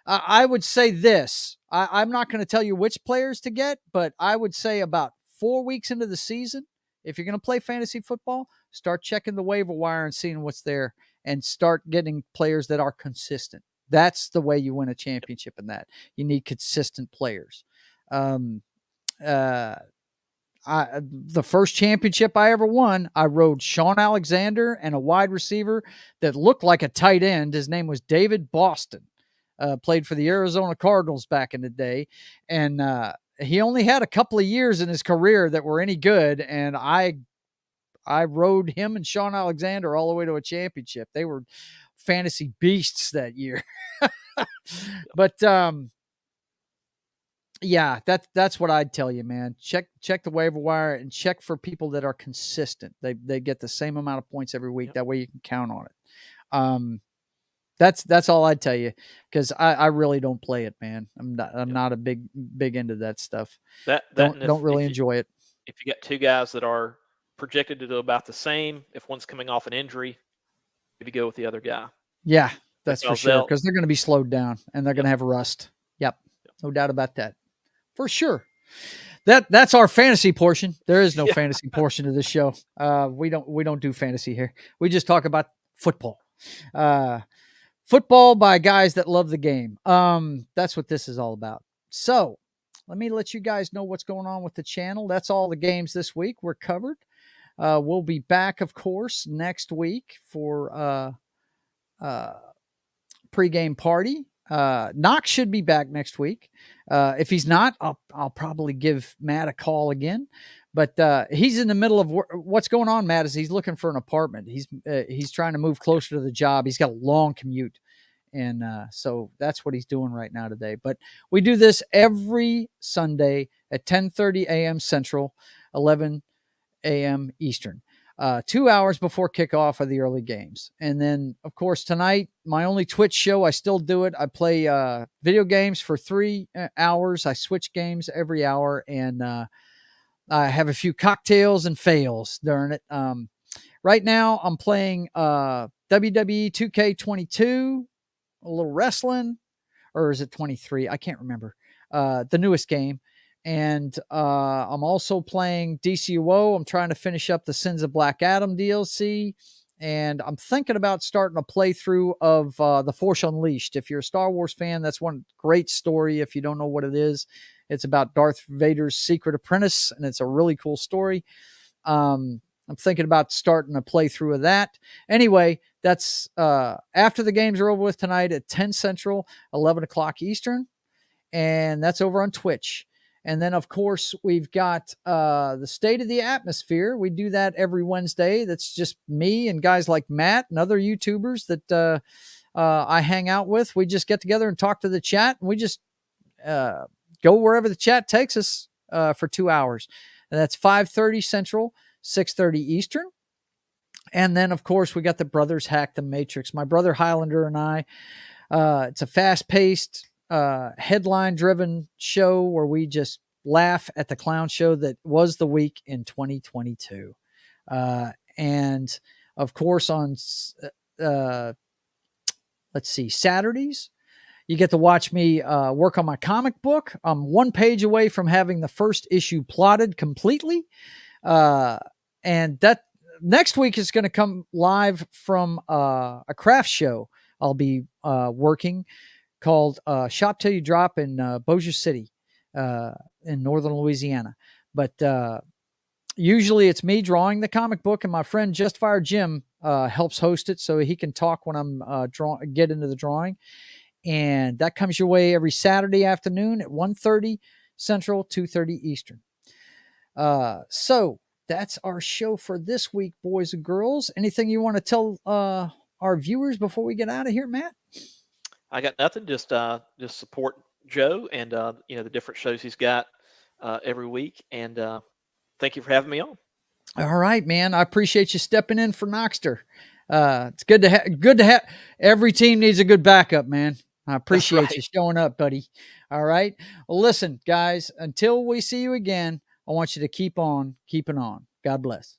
I would say this. I'm not going to tell you which players to get, but I would say about 4 weeks into the season, if you're going to play fantasy football, start checking the waiver wire and seeing what's there, and start getting players that are consistent. That's the way you win a championship in that. You need consistent players. The first championship I ever won, I rode Sean Alexander and a wide receiver that looked like a tight end. His name was David Boston. Played for the Arizona Cardinals back in the day. And he only had a couple of years in his career that were any good. And I rode him and Sean Alexander all the way to a championship. They were fantasy beasts that year. But yeah, that's what I'd tell you, man. Check the waiver wire and check for people that are consistent. They get the same amount of points every week. That way you can count on it. That's all I'd tell you, because I really don't play it, man. I'm not a big into that stuff. Don't really enjoy it. If you got two guys that are projected to do about the same, if one's coming off an injury, maybe go with the other guy. Yeah, that's for sure, because they're going to be slowed down and they're going to have rust. Yep, no doubt about that. For sure. That's our fantasy portion. There is no fantasy portion of this show. We don't do fantasy here. We just talk about football. Football by guys that love the game. That's what this is all about. So let me let you guys know what's going on with the channel. That's all the games this week were covered. We'll be back, of course, next week for pregame party. Noc should be back next week. If he's not, I'll probably give Matt a call again. But he's in the middle of what's going on. Matt is he's looking for an apartment. He's trying to move closer to the job. He's got a long commute, and so that's what he's doing right now today. But we do this every Sunday at 10:30 a.m. Central, 11 a.m. Eastern. 2 hours before kickoff of the early games. And then, of course, tonight, my only Twitch show, I still do it. I play video games for 3 hours. I switch games every hour, and I have a few cocktails and fails during it. Right now, I'm playing WWE 2K22, a little wrestling, or is it 23? I can't remember. The newest game. And I'm also playing DCUO. I'm trying to finish up the Sins of Black Adam DLC. And I'm thinking about starting a playthrough of The Force Unleashed. If you're a Star Wars fan, that's one great story. If you don't know what it is, it's about Darth Vader's secret apprentice, and it's a really cool story. I'm thinking about starting a playthrough of that. Anyway, that's after the games are over with tonight at 10 Central, 11 o'clock Eastern. And that's over on Twitch. And then, of course, we've got the State of the Atmosphere. We do that every Wednesday. That's just me and guys like Matt and other YouTubers that I hang out with. We just get together and talk to the chat. And we just go wherever the chat takes us for 2 hours. And that's 5:30 Central, 6:30 Eastern. And then, of course, we got the Brothers Hack the Matrix. My brother Highlander and I. It's a fast-paced, headline-driven show where we just laugh at the clown show that was the week in 2022. And, of course, on, Saturdays, you get to watch me work on my comic book. I'm one page away from having the first issue plotted completely. And that next week is going to come live from a craft show I'll be working called Shop Till You Drop in Bossier City in northern Louisiana. But usually it's me drawing the comic book, and my friend Justfire Jim helps host it so he can talk when I'm get into the drawing. And that comes your way every Saturday afternoon at 1:30 Central, 2:30 Eastern. So that's our show for this week, boys and girls. Anything you want to tell our viewers before we get out of here, Matt? I got nothing. Just support Joe and the different shows he's got every week. And thank you for having me on. All right, man. I appreciate you stepping in for Noxter. It's good to have. Every team needs a good backup, man. I appreciate you showing up, buddy. All right. Well, listen, guys. Until we see you again, I want you to keep on keeping on. God bless.